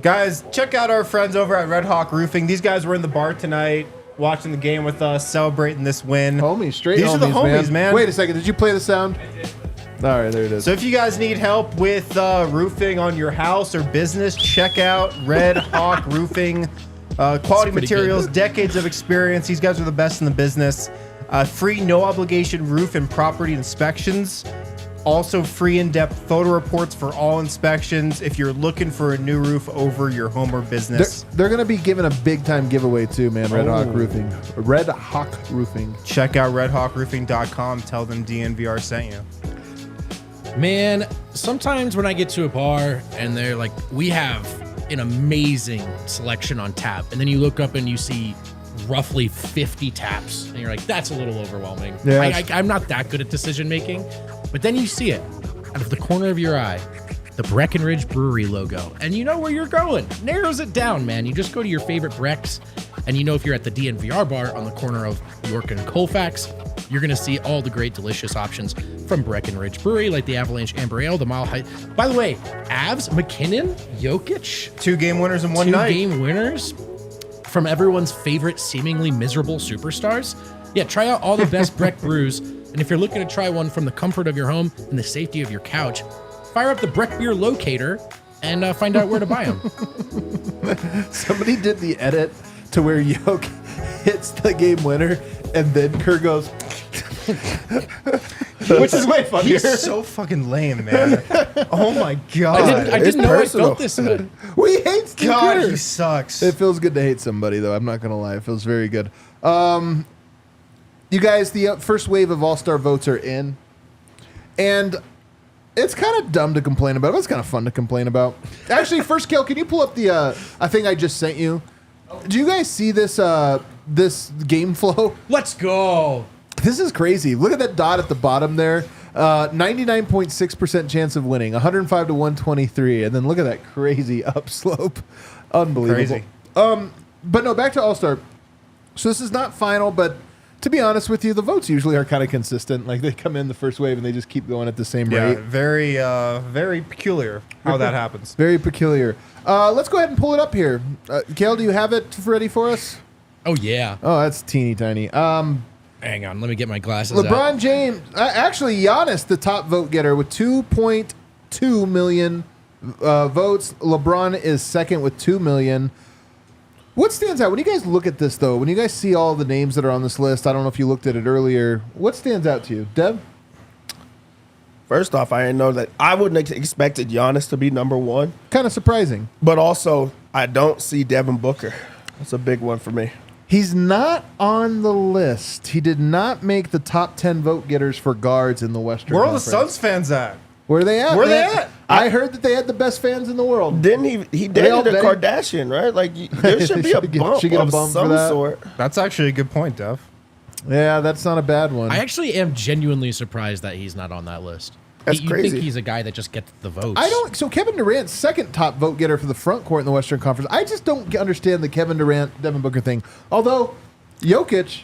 Guys, check out our friends over at Red Hawk Roofing. These guys were in the bar tonight, watching the game with us, celebrating this win. Homies, straight These homies, are the homies, man. Wait a second. Did you play the sound? All right, there it is. So if you guys need help with roofing on your house or business, check out Red Hawk Roofing. Quality pretty materials, good. decades of experience. These guys are the best in the business. Free no obligation roof and property inspections. Also free in-depth photo reports for all inspections if you're looking for a new roof over your home or business. They're going to be giving a big-time giveaway, too, man. Red Hawk Oh. Roofing. Red Hawk Roofing. Check out redhawkroofing.com. Tell them DNVR sent you. Man, sometimes when I get to a bar and they're like, we have an amazing selection on tap, and then you look up and you see roughly 50 taps, and you're like, that's a little overwhelming. Yeah. I'm not that good at decision making, but then you see it out of the corner of your eye, the Breckenridge Brewery logo, and you know where you're going. Narrows it down, man. You just go to your favorite Brecs, and you know if you're at the DNVR bar on the corner of York and Colfax, you're going to see all the great, delicious options from Breckenridge Brewery, like the Avalanche Amber Ale, the Mile High. By the way, Avs, McKinnon, Jokic, 2 game winners in one night. 2 game winners from everyone's favorite seemingly miserable superstars. Yeah, try out all the best Breck brews. And if you're looking to try one from the comfort of your home and the safety of your couch, fire up the Breck Beer locator and find out where to buy them. Somebody did the edit to where Yoke hits the game winner and then Kerr goes, which is way funnier. He's so fucking lame, man. Oh my god. I didn't know personal. I felt this way. We hate Steve God, Kerr. he sucks. It feels good to hate somebody, though. I'm not going to lie. It feels very good. You guys, the first wave of All-Star votes are in. And it's kind of dumb to complain about, but it's kind of fun to complain about. Actually, first, Kel, can you pull up the thing I just sent you? Do you guys see this this game flow? Let's go. This is crazy. Look at that dot at the bottom there. 99.6% chance of winning, 105 to 123. And then look at that crazy upslope. Unbelievable. Crazy. But no, back to All-Star. So this is not final, but to be honest with you, the votes usually are kind of consistent. Like they come in the first wave and they just keep going at the same rate. Very peculiar how that happens. Very peculiar. Let's go ahead and pull it up here. Kale, do you have it ready for us? Oh, yeah. Oh, that's teeny tiny. Hang on. Let me get my glasses LeBron out. James, actually Giannis, the top vote getter with 2.2 million votes. LeBron is second with 2 million. What stands out when you guys look at this, though? When you guys see all the names that are on this list, I don't know if you looked at it earlier. What stands out to you, Deb? First off, I didn't know that. I wouldn't have expected Giannis to be number one. Kind of surprising. But also, I don't see Devin Booker. That's a big one for me. He's not on the list. He did not make the top 10 vote getters for guards in the Western Where are the Conference. Suns fans at? Where are they at? Where are they man? at? I heard that they had the best fans in the world. Didn't he all dated a dated? Kardashian, right? Like, there should be a bump Should get a of bump for some that. sort. That's actually a good point, Dev. Yeah, that's not a bad one. I actually am genuinely surprised that he's not on that list. That's You crazy. think he's a guy that just gets the votes. I don't. So Kevin Durant's second top vote getter for the front court in the Western Conference. I just don't understand the Kevin Durant, Devin Booker thing. Although Jokic,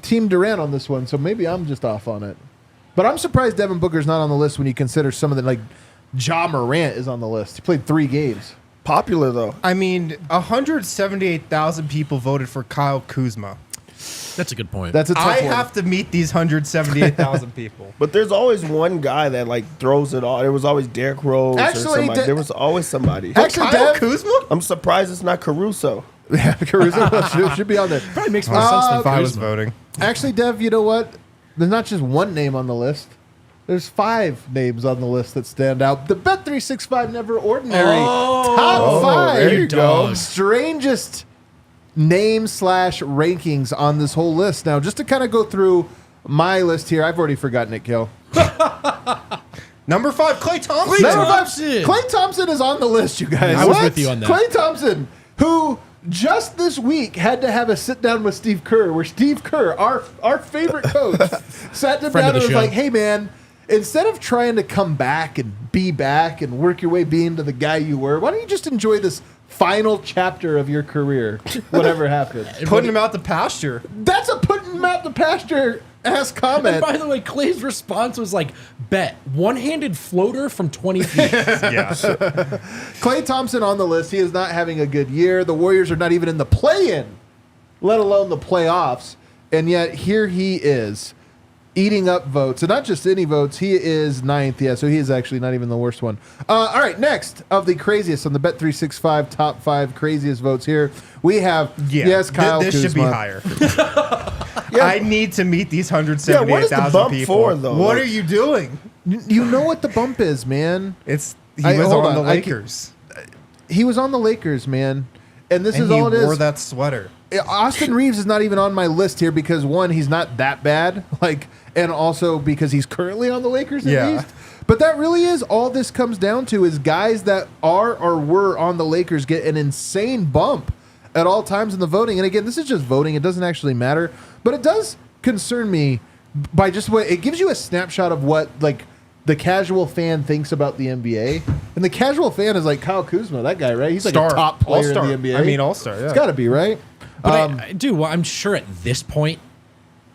Team Durant on this one, so maybe I'm just off on it. But I'm surprised Devin Booker's not on the list when you consider some of the, like, Ja Morant is on the list. He played 3 games. Popular, though. I mean, 178,000 people voted for Kyle Kuzma. That's a good point. That's a tough I one. have to meet these 178,000 people. But there's always one guy that, like, throws it all. There was always Derrick Rose Actually, or somebody. There was always somebody. Actually, Kyle Dev, Kuzma? I'm surprised it's not Caruso. yeah, Caruso should be on there. Probably makes more sense than If I was Kuzma. voting. Actually, Dev, you know what? There's not just one name on the list. There's 5 names on the list that stand out. The Bet365 Never Ordinary top 5. there you go. Strangest name/rankings on this whole list. Now, just to kind of go through my list here, I've already forgotten it, Kill. Number 5, Klay Thompson. Klay Number 5, Thompson. Klay Thompson is on the list, you guys. I was with you on that. Klay Thompson, who just this week had to have a sit down with Steve Kerr, where Steve Kerr, our favorite coach, sat him Friend down of and the was show. like, "Hey, man, instead of trying to come back and be back and work your way being to the guy you were, why don't you just enjoy this final chapter of your career, whatever happens?" Putting him out the pasture. That's a putting him out the pasture ass comment. And by the way, Clay's response was like, bet, one-handed floater from 20 feet. Yeah. Klay Thompson on the list. He is not having a good year. The Warriors are not even in the play-in, let alone the playoffs. And yet here he is eating up votes. And not just any votes. He is 9th. Yeah, so he is actually not even the worst one. All right, next of the craziest on the Bet365 top 5 craziest votes here, we have, yes, Kyle This Kuzma. should be higher. Yeah. I need to meet these Yeah, what is the 178,000 bump people. for, though? What Like- are you doing? You know what the bump is, man. He I- was hold on the on, I can- Lakers. He was on the Lakers, man. And this And is he all it wore is. that sweater. Austin Reeves is not even on my list here because, one, he's not that bad, and also because he's currently on the Lakers at Yeah. least. But that really is all this comes down to is guys that are or were on the Lakers get an insane bump at all times in the voting. And again, this is just voting. It doesn't actually matter. But it does concern me by just what it gives you a snapshot of what, like, the casual fan thinks about the NBA. And the casual fan is like Kyle Kuzma, that guy, right? He's like a top player All-star. in the NBA. I mean, all-star, yeah. It's got to be, right? But I'm sure at this point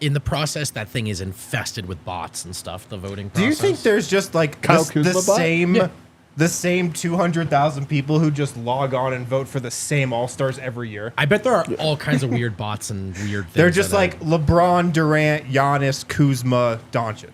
in the process, that thing is infested with bots and stuff, the voting process. Do you think there's just like Kyle the Kuzma bot? same Yeah. the same 200,000 people who just log on and vote for the same all-stars every year? I bet there are all kinds of weird bots and weird things. They're just that like LeBron, Durant, Giannis, Kuzma, Doncic.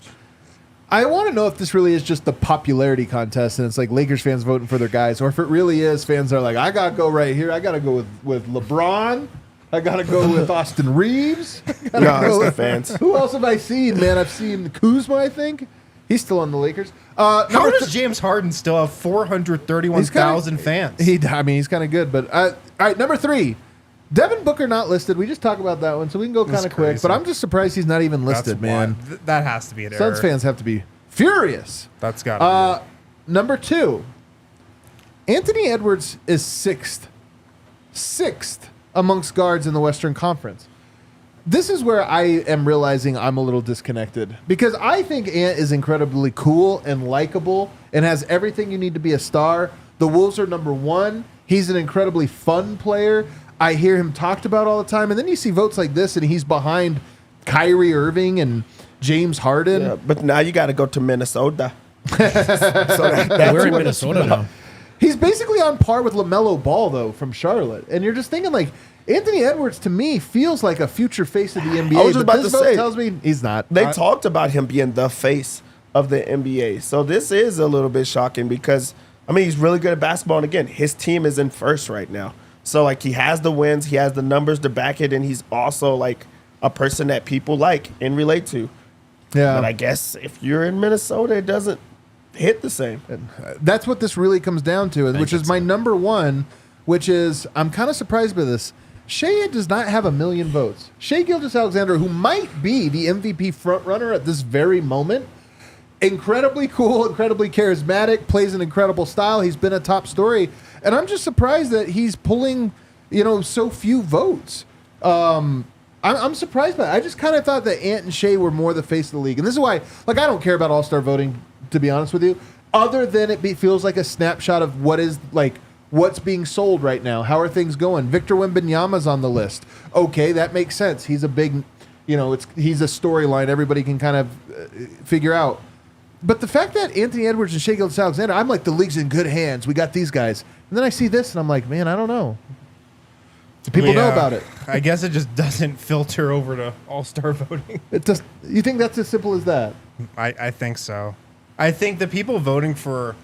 I want to know if this really is just the popularity contest and it's like Lakers fans voting for their guys, or if it really is fans are like, I got to go right here. I got to go with LeBron. I got to go with Austin Reeves. No, it's the fans. Who else have I seen, man? I've seen Kuzma, I think. He's still on the Lakers. How does James Harden still have 431,000 fans? He's kind of good. But all right, number 3. Devin Booker not listed. We just talked about that one, so we can go kind of quick. But I'm just surprised he's not even listed, man. That has to be an error. Suns fans have to be furious. That's got to be. Number 2, Anthony Edwards is 6th. 6th amongst guards in the Western Conference. This is where I am realizing I'm a little disconnected because I think Ant is incredibly cool and likable and has everything you need to be a star. The Wolves are number 1. He's an incredibly fun player. I hear him talked about all the time. And then you see votes like this, and he's behind Kyrie Irving and James Harden. Yeah, but now you got to go to Minnesota. We're in Minnesota now. He's basically on par with LaMelo Ball, though, from Charlotte. And you're just thinking, like, Anthony Edwards, to me, feels like a future face of the NBA. I was just about to say, tells me he's not. They talked about him being the face of the NBA. So this is a little bit shocking because, I mean, he's really good at basketball. And, again, his team is in first right now. So, like, he has the wins, he has the numbers to back it, and he's also, like, a person that people like and relate to. Yeah. But I guess if you're in Minnesota, it doesn't hit the same. That's what this really comes down to, which is my number 1, which is, I'm kind of surprised by this. Shai does not have 1 million votes. Shai Gilgeous-Alexander, who might be the MVP frontrunner at this very moment, incredibly cool, incredibly charismatic, plays an incredible style. He's been a top story. And I'm just surprised that he's pulling, so few votes. I'm surprised by it. I just kind of thought that Ant and Shai were more the face of the league. And this is why, like, I don't care about all-star voting, to be honest with you, other than it feels like a snapshot of what's being sold right now. How are things going? Victor Wembanyama's on the list. Okay, that makes sense. He's a big, he's a storyline everybody can kind of figure out. But the fact that Anthony Edwards and Shai Gilgeous-Alexander, I'm like, the league's in good hands. We got these guys. And then I see this, and I'm like, man, I don't know. Do people know about it? I guess it just doesn't filter over to all-star voting. It just. You think that's as simple as that? I think so. I think the people voting for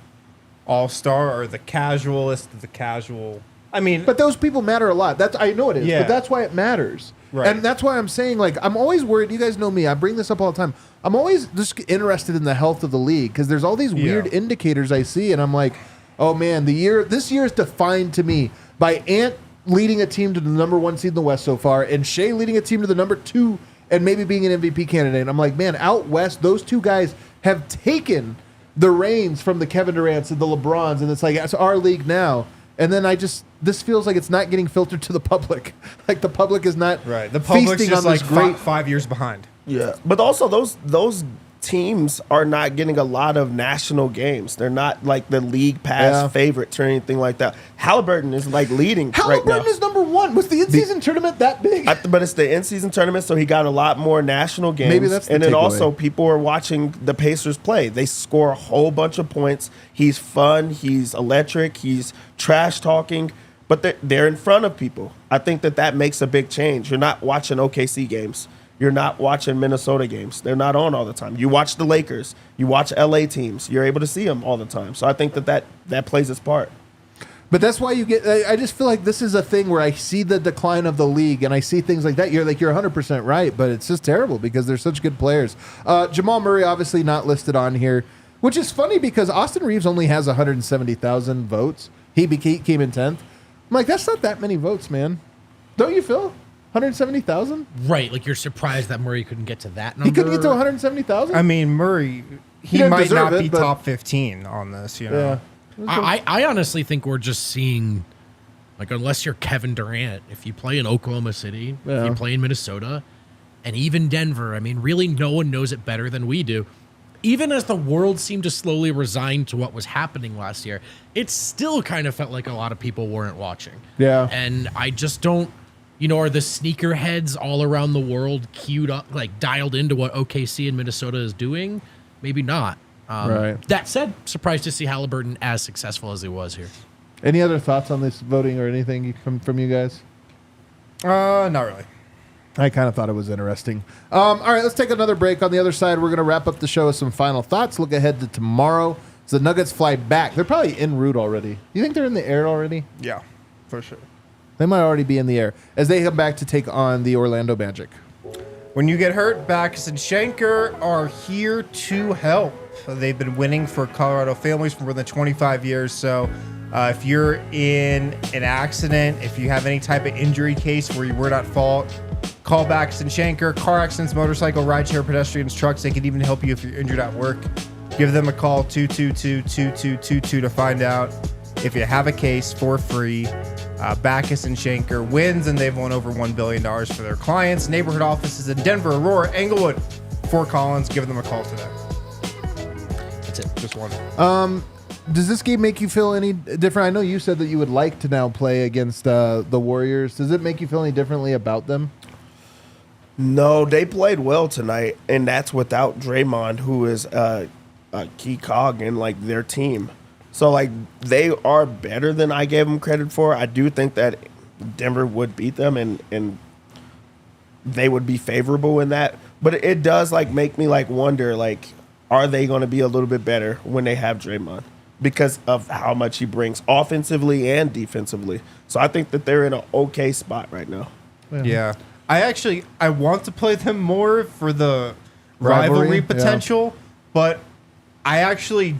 all-star are the casualist of the casual. I mean, but those people matter a lot. I know it is, yeah. But that's why it matters. Right. And that's why I'm saying, like, I'm always worried. You guys know me. I bring this up all the time. I'm always just interested in the health of the league because there's all these weird indicators I see, and I'm like, oh man, this year is defined to me by Ant leading a team to the number 1 seed in the West so far, and Shai leading a team to the number 2 and maybe being an MVP candidate. And I'm like, man, out West, those two guys have taken the reins from the Kevin Durant's and the LeBrons, and it's like, it's our league now. And then this feels like it's not getting filtered to the public. Like the public is not right. The public's feasting just on like this great 5 years behind. Yeah, but also those teams are not getting a lot of national games. They're not like the league pass favorites or anything like that. Halliburton is like leading right now. Halliburton is number 1. Was the in-season tournament that big? But it's the in-season tournament, so he got a lot more national games. Maybe that's the and then takeaway. also people are watching the Pacers play. They score a whole bunch of points. He's fun. He's electric. He's trash talking. But they're in front of people. I think that makes a big change. You're not watching OKC games. You're not watching Minnesota games. They're not on all the time. You watch the Lakers. You watch LA teams. You're able to see them all the time. So I think that plays its part. But that's why I just feel like this is a thing where I see the decline of the league and I see things like that. You're 100% right, but it's just terrible because they're such good players. Jamal Murray obviously not listed on here, which is funny because Austin Reeves only has 170,000 votes. He came in 10th. I'm like, that's not that many votes, man. Don't you, Phil? 170,000? Right, like you're surprised that Murray couldn't get to that number. He couldn't get to 170,000? I mean, Murray, he might not be top 15 on this, Yeah. I honestly think we're just seeing, like, unless you're Kevin Durant, if you play in Oklahoma City, if you play in Minnesota, and even Denver, I mean, really no one knows it better than we do. Even as the world seemed to slowly resign to what was happening last year, it still kind of felt like a lot of people weren't watching. Yeah. And I just don't, are the sneakerheads all around the world queued up, like dialed into what OKC and Minnesota is doing? Maybe not. Right. That said, surprised to see Halliburton as successful as he was here. Any other thoughts on this voting or anything from you guys? Not really. I kind of thought it was interesting. All right, let's take another break. On the other side, we're going to wrap up the show with some final thoughts. Look ahead to tomorrow. So the Nuggets fly back. They're probably en route already. You think they're in the air already? Yeah, for sure. They might already be in the air as they come back to take on the Orlando Magic. When you get hurt, Backus and Schenker are here to help. They've been winning for Colorado families for more than 25 years. So if you're in an accident, if you have any type of injury case where you were not at fault, call Backus and Schenker. Car accidents, motorcycle, rideshare, pedestrians, trucks. They can even help you if you're injured at work. Give them a call, 222-2222 to find out if you have a case for free. Backus and Schenker wins, and they've won over $1 billion for their clients. Neighborhood offices in Denver, Aurora, Englewood, Fort Collins. Give them a call today. That's it. Just one. Does this game make you feel any different? I know you said that you would like to now play against the Warriors. Does it make you feel any differently about them? No, they played well tonight, and that's without Draymond, who is a key cog in like their team. So like they are better than I gave them credit for. I do think that Denver would beat them, and they would be favorable in that. But it does like make me like wonder like, are they going to be a little bit better when they have Draymond because of how much he brings offensively and defensively? So I think that they're in an okay spot right now. Yeah. I want to play them more for the rivalry potential, but I actually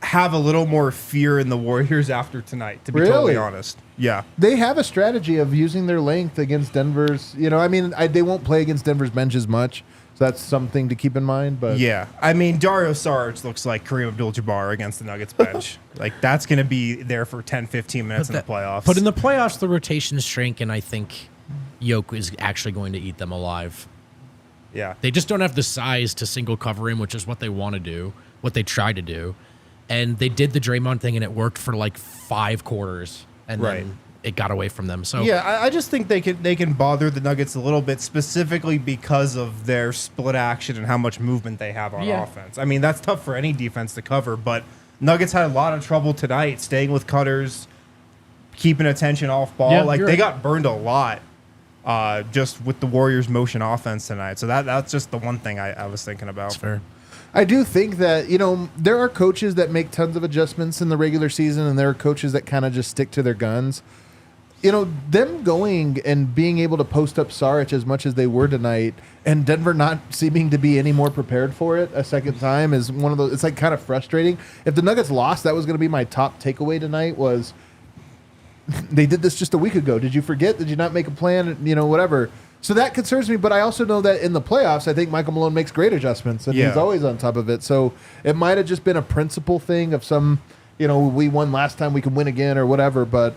have a little more fear in the Warriors after tonight, to be totally honest. Yeah. They have a strategy of using their length against Denver's, they won't play against Denver's bench as much. So that's something to keep in mind. But yeah, I mean, Dario Saric looks like Kareem Abdul-Jabbar against the Nuggets bench. Like, that's going to be there for 10, 15 minutes in the playoffs. But in the playoffs, the rotations shrink, and I think Jokic is actually going to eat them alive. Yeah. They just don't have the size to single cover him, which is what they want to do, what they try to do. And they did the Draymond thing, and it worked for like 5 quarters, and then it got away from them. So yeah, I just think they can bother the Nuggets a little bit, specifically because of their split action and how much movement they have on offense. I mean, that's tough for any defense to cover, but Nuggets had a lot of trouble tonight staying with cutters, keeping attention off ball. Yeah, they got burned a lot just with the Warriors' motion offense tonight. So that's just the one thing I was thinking about. that's fair. I do think that, there are coaches that make tons of adjustments in the regular season, and there are coaches that kind of just stick to their guns. Them going and being able to post up Saric as much as they were tonight, and Denver not seeming to be any more prepared for it a second time is one of those. It's like kind of frustrating. If the Nuggets lost, that was going to be my top takeaway tonight. Was they did this just a week ago? Did you forget? Did you not make a plan? Whatever. So that concerns me, but I also know that in the playoffs, I think Michael Malone makes great adjustments, and he's always on top of it. So it might have just been a principle thing of some, we won last time, we can win again or whatever. But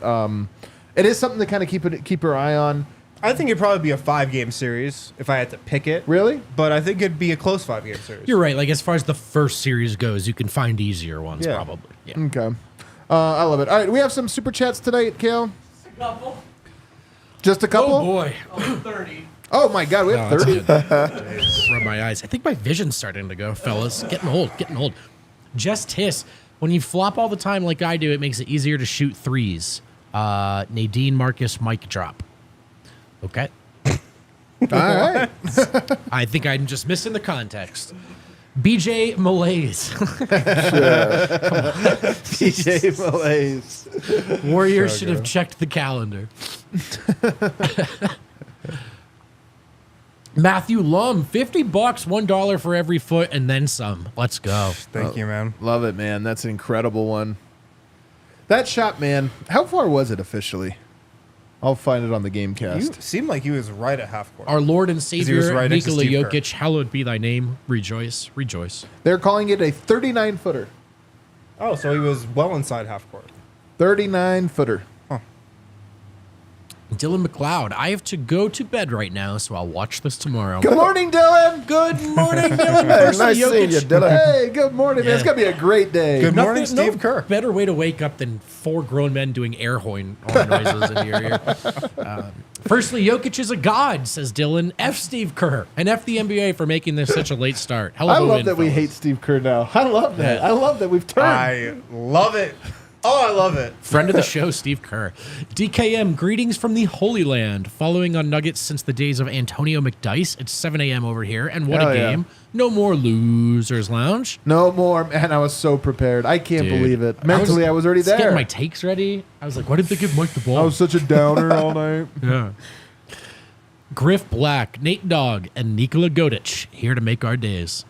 it is something to kind of keep your eye on. I think it'd probably be a 5-game series if I had to pick it. Really? But I think it'd be a close 5-game series. You're right. Like, as far as the first series goes, you can find easier ones, probably. Yeah. Okay. I love it. All right, we have some super chats tonight, Kale. A couple. Just a couple? Oh, boy. 30. Oh, my God, we have 30? Rub my eyes. I think my vision's starting to go, fellas. Getting old. Just hiss. When you flop all the time like I do, it makes it easier to shoot threes. Nadine Marcus mic drop. Okay. All right. I think I'm just missing the context. BJ Malaise. DJ Malaise. Warriors should have checked the calendar. Matthew Lum, $50, $1 for every foot, and then some. Let's go. Thank you, man. Love it, man. That's an incredible one. That shot, man, how far was it officially? I'll find it on the You Gamecast. seemed like he was right at half court. Our Lord and he was Savior, right next to Nikola Steve Kerr. Jokic, hallowed be thy name. Rejoice, rejoice. They're calling it a 39-footer. Oh, so he was well inside half court. 39-footer. Dylan McLeod, I have to go to bed right now, so I'll watch this tomorrow. Good morning, Dylan. Good morning, Dylan. Hey, Firstly, nice seeing you, Jokic. Dylan. Hey, good morning, man. It's going to be a great day. Good morning, No Steve Kerr. better way to wake up than 4 grown men doing air horn noises in your ear. Firstly, Jokic is a god, says Dylan. F Steve Kerr and F the NBA for making this such a late start. Hell of I a love win, that we fellas. hate Steve Kerr now. I love that. I love that we've turned. I love it. Oh, I love it. Friend of the show, Steve Kerr. DKM, greetings from the Holy Land. Following on Nuggets since the days of Antonio McDyess. It's 7 a.m. over here, and what Hell a yeah. game. No more Losers Lounge. No more, man. I was so prepared. I can't Dude, believe it. Mentally, I was already Getting there. my takes ready. I was like, why did they give Mike the ball? I was such a downer all night. Yeah. Griff Black, Nate Dogg, and NIKOLA JOKIC here to make our days.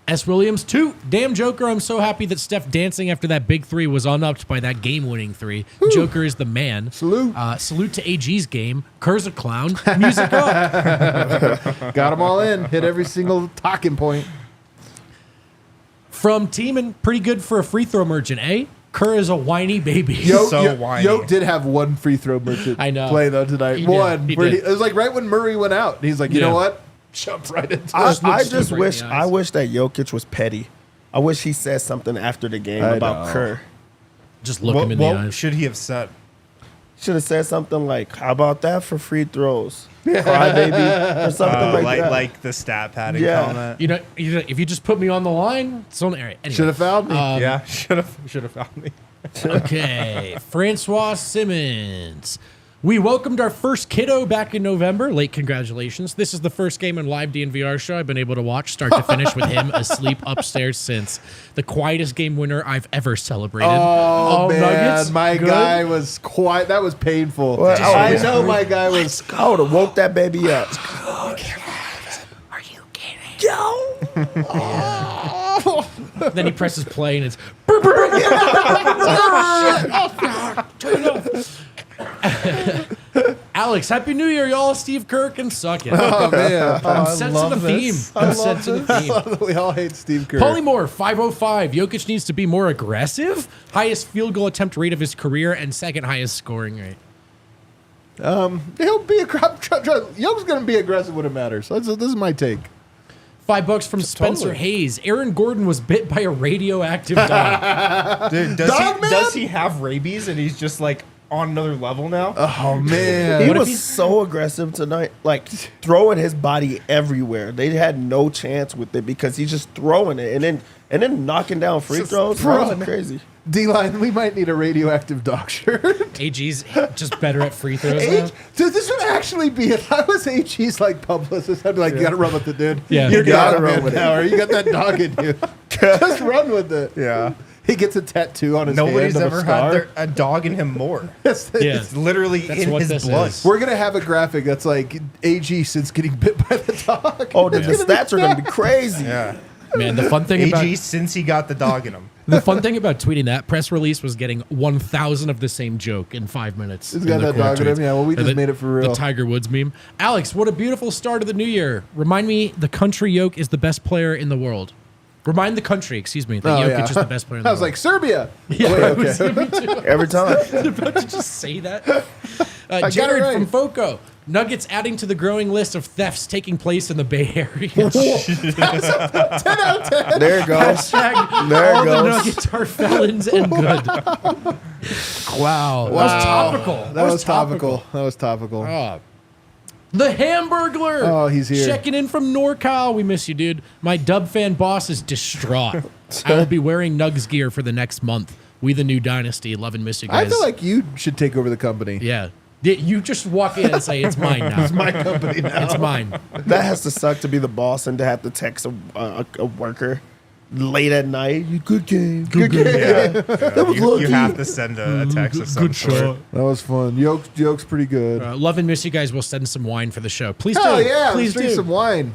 S. Williams, 2. Damn Joker, I'm so happy that Steph dancing after that big 3 was unupped by that game-winning 3. Joker is the man. Salute. Salute to AG's game. Kerr's a clown. Music up. Got them all in. Hit every single talking point. From Teeman, pretty good for a free throw merchant, eh? Kerr is a whiny baby. whiny. Yoke did have one free throw merchant I know. play, though, tonight. He One. did. Where He did. it was like right when Murray went out. He's like, you Yeah. know what? Jump right into I it. just right wish in the eyes. I wish that Jokic was petty. I wish he said something after the game I about know. Kerr. Just look What, him in the what eyes. should he have said? Should have said something like, "How about that for free throws, crybaby," or something like that. Like the stat padding Yeah. comment. You know, if you just put me on the line, it's on the area. Anyway. Should have fouled me. Yeah, should have found me. Okay, Francois Simmons. We welcomed our first kiddo back in November. Late congratulations. This is the first game in live DNVR show I've been able to watch start to finish with him asleep upstairs since. The quietest game winner I've ever celebrated. Oh, man. Nuggets, My good. guy was quiet. That was painful. Well, I know my guy was. I would have woke that baby up. Are you kidding? Then he presses play and it's turn it off. Alex, Happy New Year, y'all. Steve Kerr can suck it. Oh, man. I'm sensing the theme. I'm sensing the theme. We all hate Steve Kerr. Polymorph 505. Jokic needs to be more aggressive. Highest field goal attempt rate of his career and second highest scoring rate. He'll be a crop. Yoke's going to be aggressive when it matters. This is my take. $5 from Spencer Totally. Hayes. Aaron Gordon was bit by a radioactive dog. Dude, Dog man? does he have rabies and he's just like on another level now? Oh, man. He What if was he- so aggressive tonight, like throwing his body everywhere. They had no chance with it because he's just throwing it and then knocking down free Just throws. That throwing was it. crazy. D-line, we might need a radioactive dog shirt. AG's just better at free throws now. Dude, this would actually be, if I was AG's like publicist, I'd be like, you gotta run with it, dude. Yeah. You're You gotta dog run man with it. now, or you got that dog in you. Just run with it. Yeah. He gets a tattoo on his Nobody's hand of ever a scar. had a dog in him more. Yeah. It's literally That's in what his this blood. is. We're gonna have a graphic that's like AG since getting bit by the dog. Oh, the It's gonna be stats are gonna be crazy. Yeah. Man, the fun thing AG about since he got the dog in him. the fun thing about tweeting that press release was getting 1,000 of the same joke in 5 minutes. It's got in the that dog in quote him. Yeah, well, we tweets. just made it for real. The Tiger Woods meme. Alex, what a beautiful start of the new year. Remind me the country Yoke is the best player in the world. Remind the country, excuse me, that Oh, Jokic yeah. is the best player in the I world. was like, Serbia. yeah, Wait, I was- okay. me too. Every time. I was about to just say that. got it Jared right. from Foco. Nuggets adding to the growing list of thefts taking place in the Bay Area. 10 out of 10. There it goes. Hashtag There it all the goes. Nuggets are felons and good. Wow. That was topical. That was topical. That was topical. The Hamburglar. Oh, he's here. Checking in from NorCal. We miss you, dude. My Dub fan boss is distraught. I will be wearing Nugs gear for the next month. We the new dynasty. Love and miss you guys. I feel like you should take over the company. yeah. You just walk in and say, it's mine now. It's My company now. It's mine. That has to suck to be the boss and to have to text a worker late at night. You good game. Good game. That was You lucky. have to send a text of some sort. That was fun. Yoke's pretty good. Love and miss you guys. We'll send some wine for the show. Please Hell do. yeah. Please Let's drink do. some wine.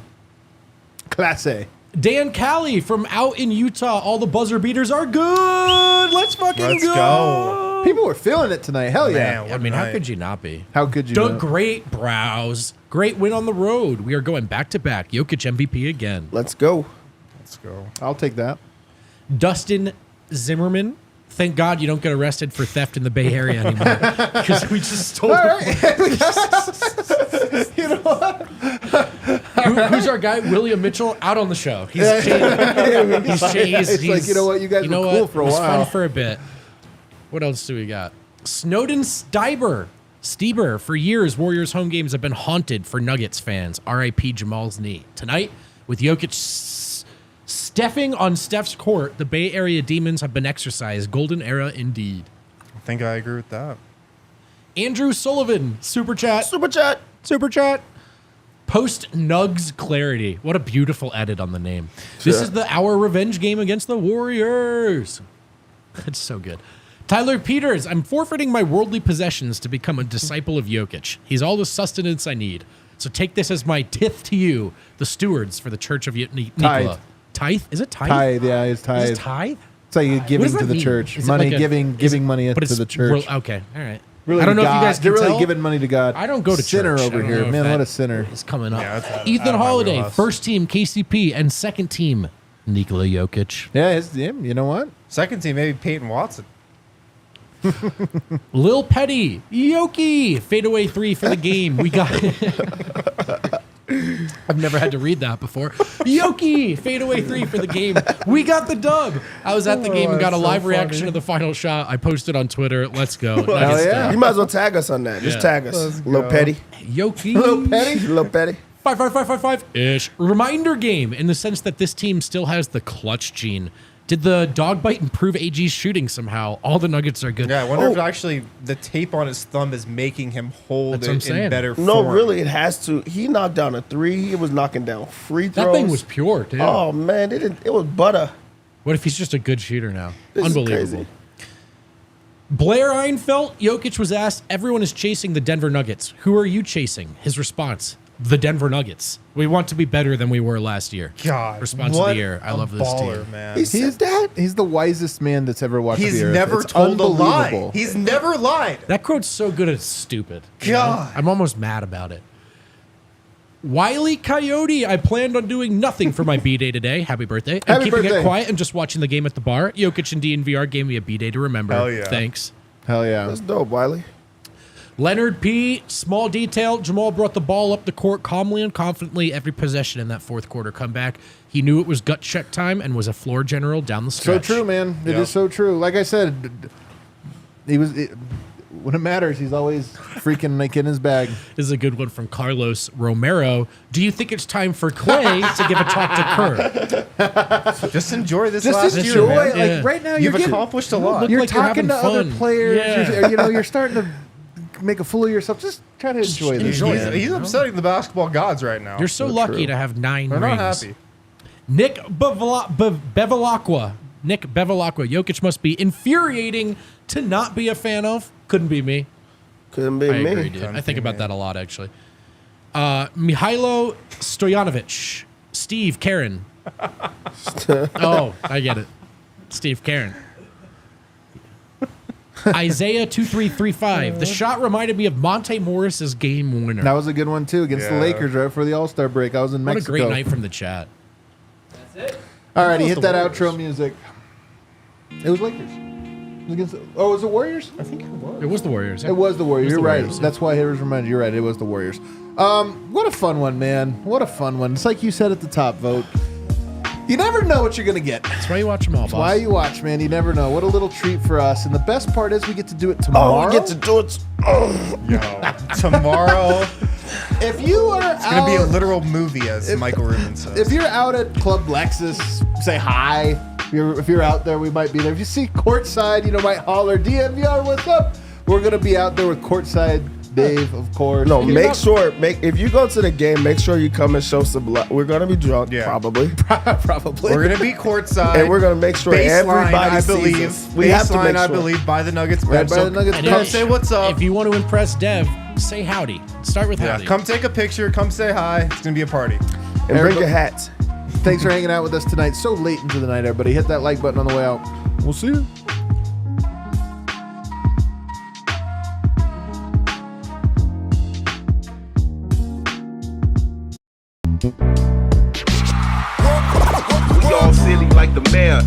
Class A. Dan Callie from out in Utah. All the buzzer beaters are good. Let's fucking Let's go. go. People were feeling it tonight. Hell yeah. Man, I mean, how night. could you not be? How could you Doug, not? great brows. Great win on the road. We are going back to back. Jokic MVP again. Let's go. Let's go. I'll take that. Dustin Zimmerman. Thank God you don't get arrested for theft in the Bay Area anymore. Because we just stole You know what? Who's our guy? William Mitchell out on the show. He's changed. It's like, you know what? You guys were cool for a It was while. fun for a bit. What else do we got? Snowden Stieber. For years, Warriors home games have been haunted for Nuggets fans. R.I.P. Jamal's knee. Tonight, with Jokic Steffing on Steph's court, the Bay Area Demons have been exercised. Golden era indeed. I think I agree with that. Andrew Sullivan, Super Chat. Super chat. Post Nugs Clarity. What a beautiful edit on the name. This is our revenge game against the Warriors. That's so good. Tyler Peters, I'm forfeiting my worldly possessions to become a disciple of Jokic. He's all the sustenance I need. So take this as my tithe to you, the stewards for the Church of Nikola. Tithe? Is it tithe? Tithe, yeah, it's Is tithe. it tithe? It's like you're What giving does to that the mean? church. Is it Money, like giving money but to it's the church. Okay, all right. Really I don't know if you God. guys can They're really tell. giving money to God. I don't go to Sinner church. I over don't here. know if Man, that what a sinner. is coming up. Yeah, that's Ethan out of my Holiday, wheelhouse. first team KCP, and second team Nikola Jokic. Yeah, you know what? Second team, maybe Peyton Watson. Lil Petty, Yoki, fadeaway 3 for the game. We got. I've never had to read that before. Yoki, fadeaway 3 for the game. We got the dub. I was at the game and got a live reaction to the final shot. I posted on Twitter. Let's go. Nuggets yeah. dub. You might as well tag us on that. Just Yeah. tag us. Lil Petty. Yoki. Little Petty. Lil Petty. 5-5-5-5-5-ish. Reminder game in the sense that this team still has the clutch gene. Did the dog bite improve AG's shooting somehow? All the Nuggets are good. Yeah, I wonder if actually the tape on his thumb is making him hold That's what I'm it saying. in better form. No, really, it has to. He knocked down a 3. He was knocking down free throws. That thing was pure, dude. Oh man, it was butter. What if he's just a good shooter now? This is Unbelievable. crazy. Blair Einfeld, Jokic was asked, everyone is chasing the Denver Nuggets. Who are you chasing? His response, the Denver Nuggets. We want to be better than we were last year. God, Response of what the year. I a love this baller, team. man. He said that. He's the wisest man that's ever walked He's the earth. never It's told a lie. unbelievable. He's never lied. That quote's so good it's stupid. you know? God. I'm almost mad about it. Wiley Coyote, I planned on doing nothing for my B-Day today. Happy birthday. I'm Happy keeping birthday. it quiet and just watching the game at the bar. Jokic and DNVR gave me a B-Day to remember. Hell yeah. Thanks. Hell yeah. That's dope, Wiley. Leonard P. Small detail. Jamal brought the ball up the court calmly and confidently every possession in that fourth quarter comeback. He knew it was gut check time and was a floor general down the So stretch. true, man. It is so true. Like I said, when it matters, he's always freaking like in his bag. This is a good one from Carlos Romero. Do you think it's time for Clay to give a talk to Kerr? Just enjoy this Just last enjoy. year, man. Yeah. Like right now, You've you're getting, accomplished a lot. you're like you're talking to having other fun. players. Yeah. You're starting to make a fool of yourself. Just try to enjoy this. enjoy man. it. He's upsetting the basketball gods right now. You're so lucky to have 9 They're rings. not happy. Nick Bevilacqua. Nick Bevilacqua. Jokic must be infuriating to not be a fan of. Couldn't be me. Couldn't be I me. agree, dude. I think about that a lot, actually. Mihailo Stojanovic. Steve Karen. Oh, I get it. Steve Karen. Isaiah 2335. The shot reminded me of Monte Morris's game winner. That was a good one too against the Yeah. Lakers right before the All-Star break. I was in What a Mexico. great night from the chat. All right, he was hit the that Warriors? outro music. It was Lakers. It was against, was it Warriors? It was the Warriors. It was the Warriors. It was You're the right. Warriors. That's why it was reminded. You're right. It was the Warriors. What a fun one, man. What a fun one. It's like you said at the top, Vogt. You never know what you're going to get. That's why you watch them all, boss. Why you watch, man. You never know. What a little treat for us. And the best part is we get to do it tomorrow. Oh, we get to do it. Yo, tomorrow If you are it's gonna be a literal movie, as Michael Rubin says. If you're out at Club Lexus, say hi. If you're out there, we might be there. If you see Courtside, might holler, DNVR, what's up? We're going to be out there with Courtside Dave, of course. No, And make sure. If you go to the game, make sure you come and show some love. We're gonna be drunk, Yeah. probably, probably. We're gonna be courtside, and we're gonna make sure baseline, everybody I sees believe. us. We have to Baseline, make I sure. believe, by the Nuggets. Right bench. by the Nuggets And Come bench. say what's up. If you want to impress Dev, say howdy. Start with Yeah, howdy. come take a picture. Come say hi. It's gonna be a party. And bring your hats. Thanks for hanging out with us tonight. So late into the night, everybody. Hit that like button on the way out. We'll see you. We all silly like the mayor.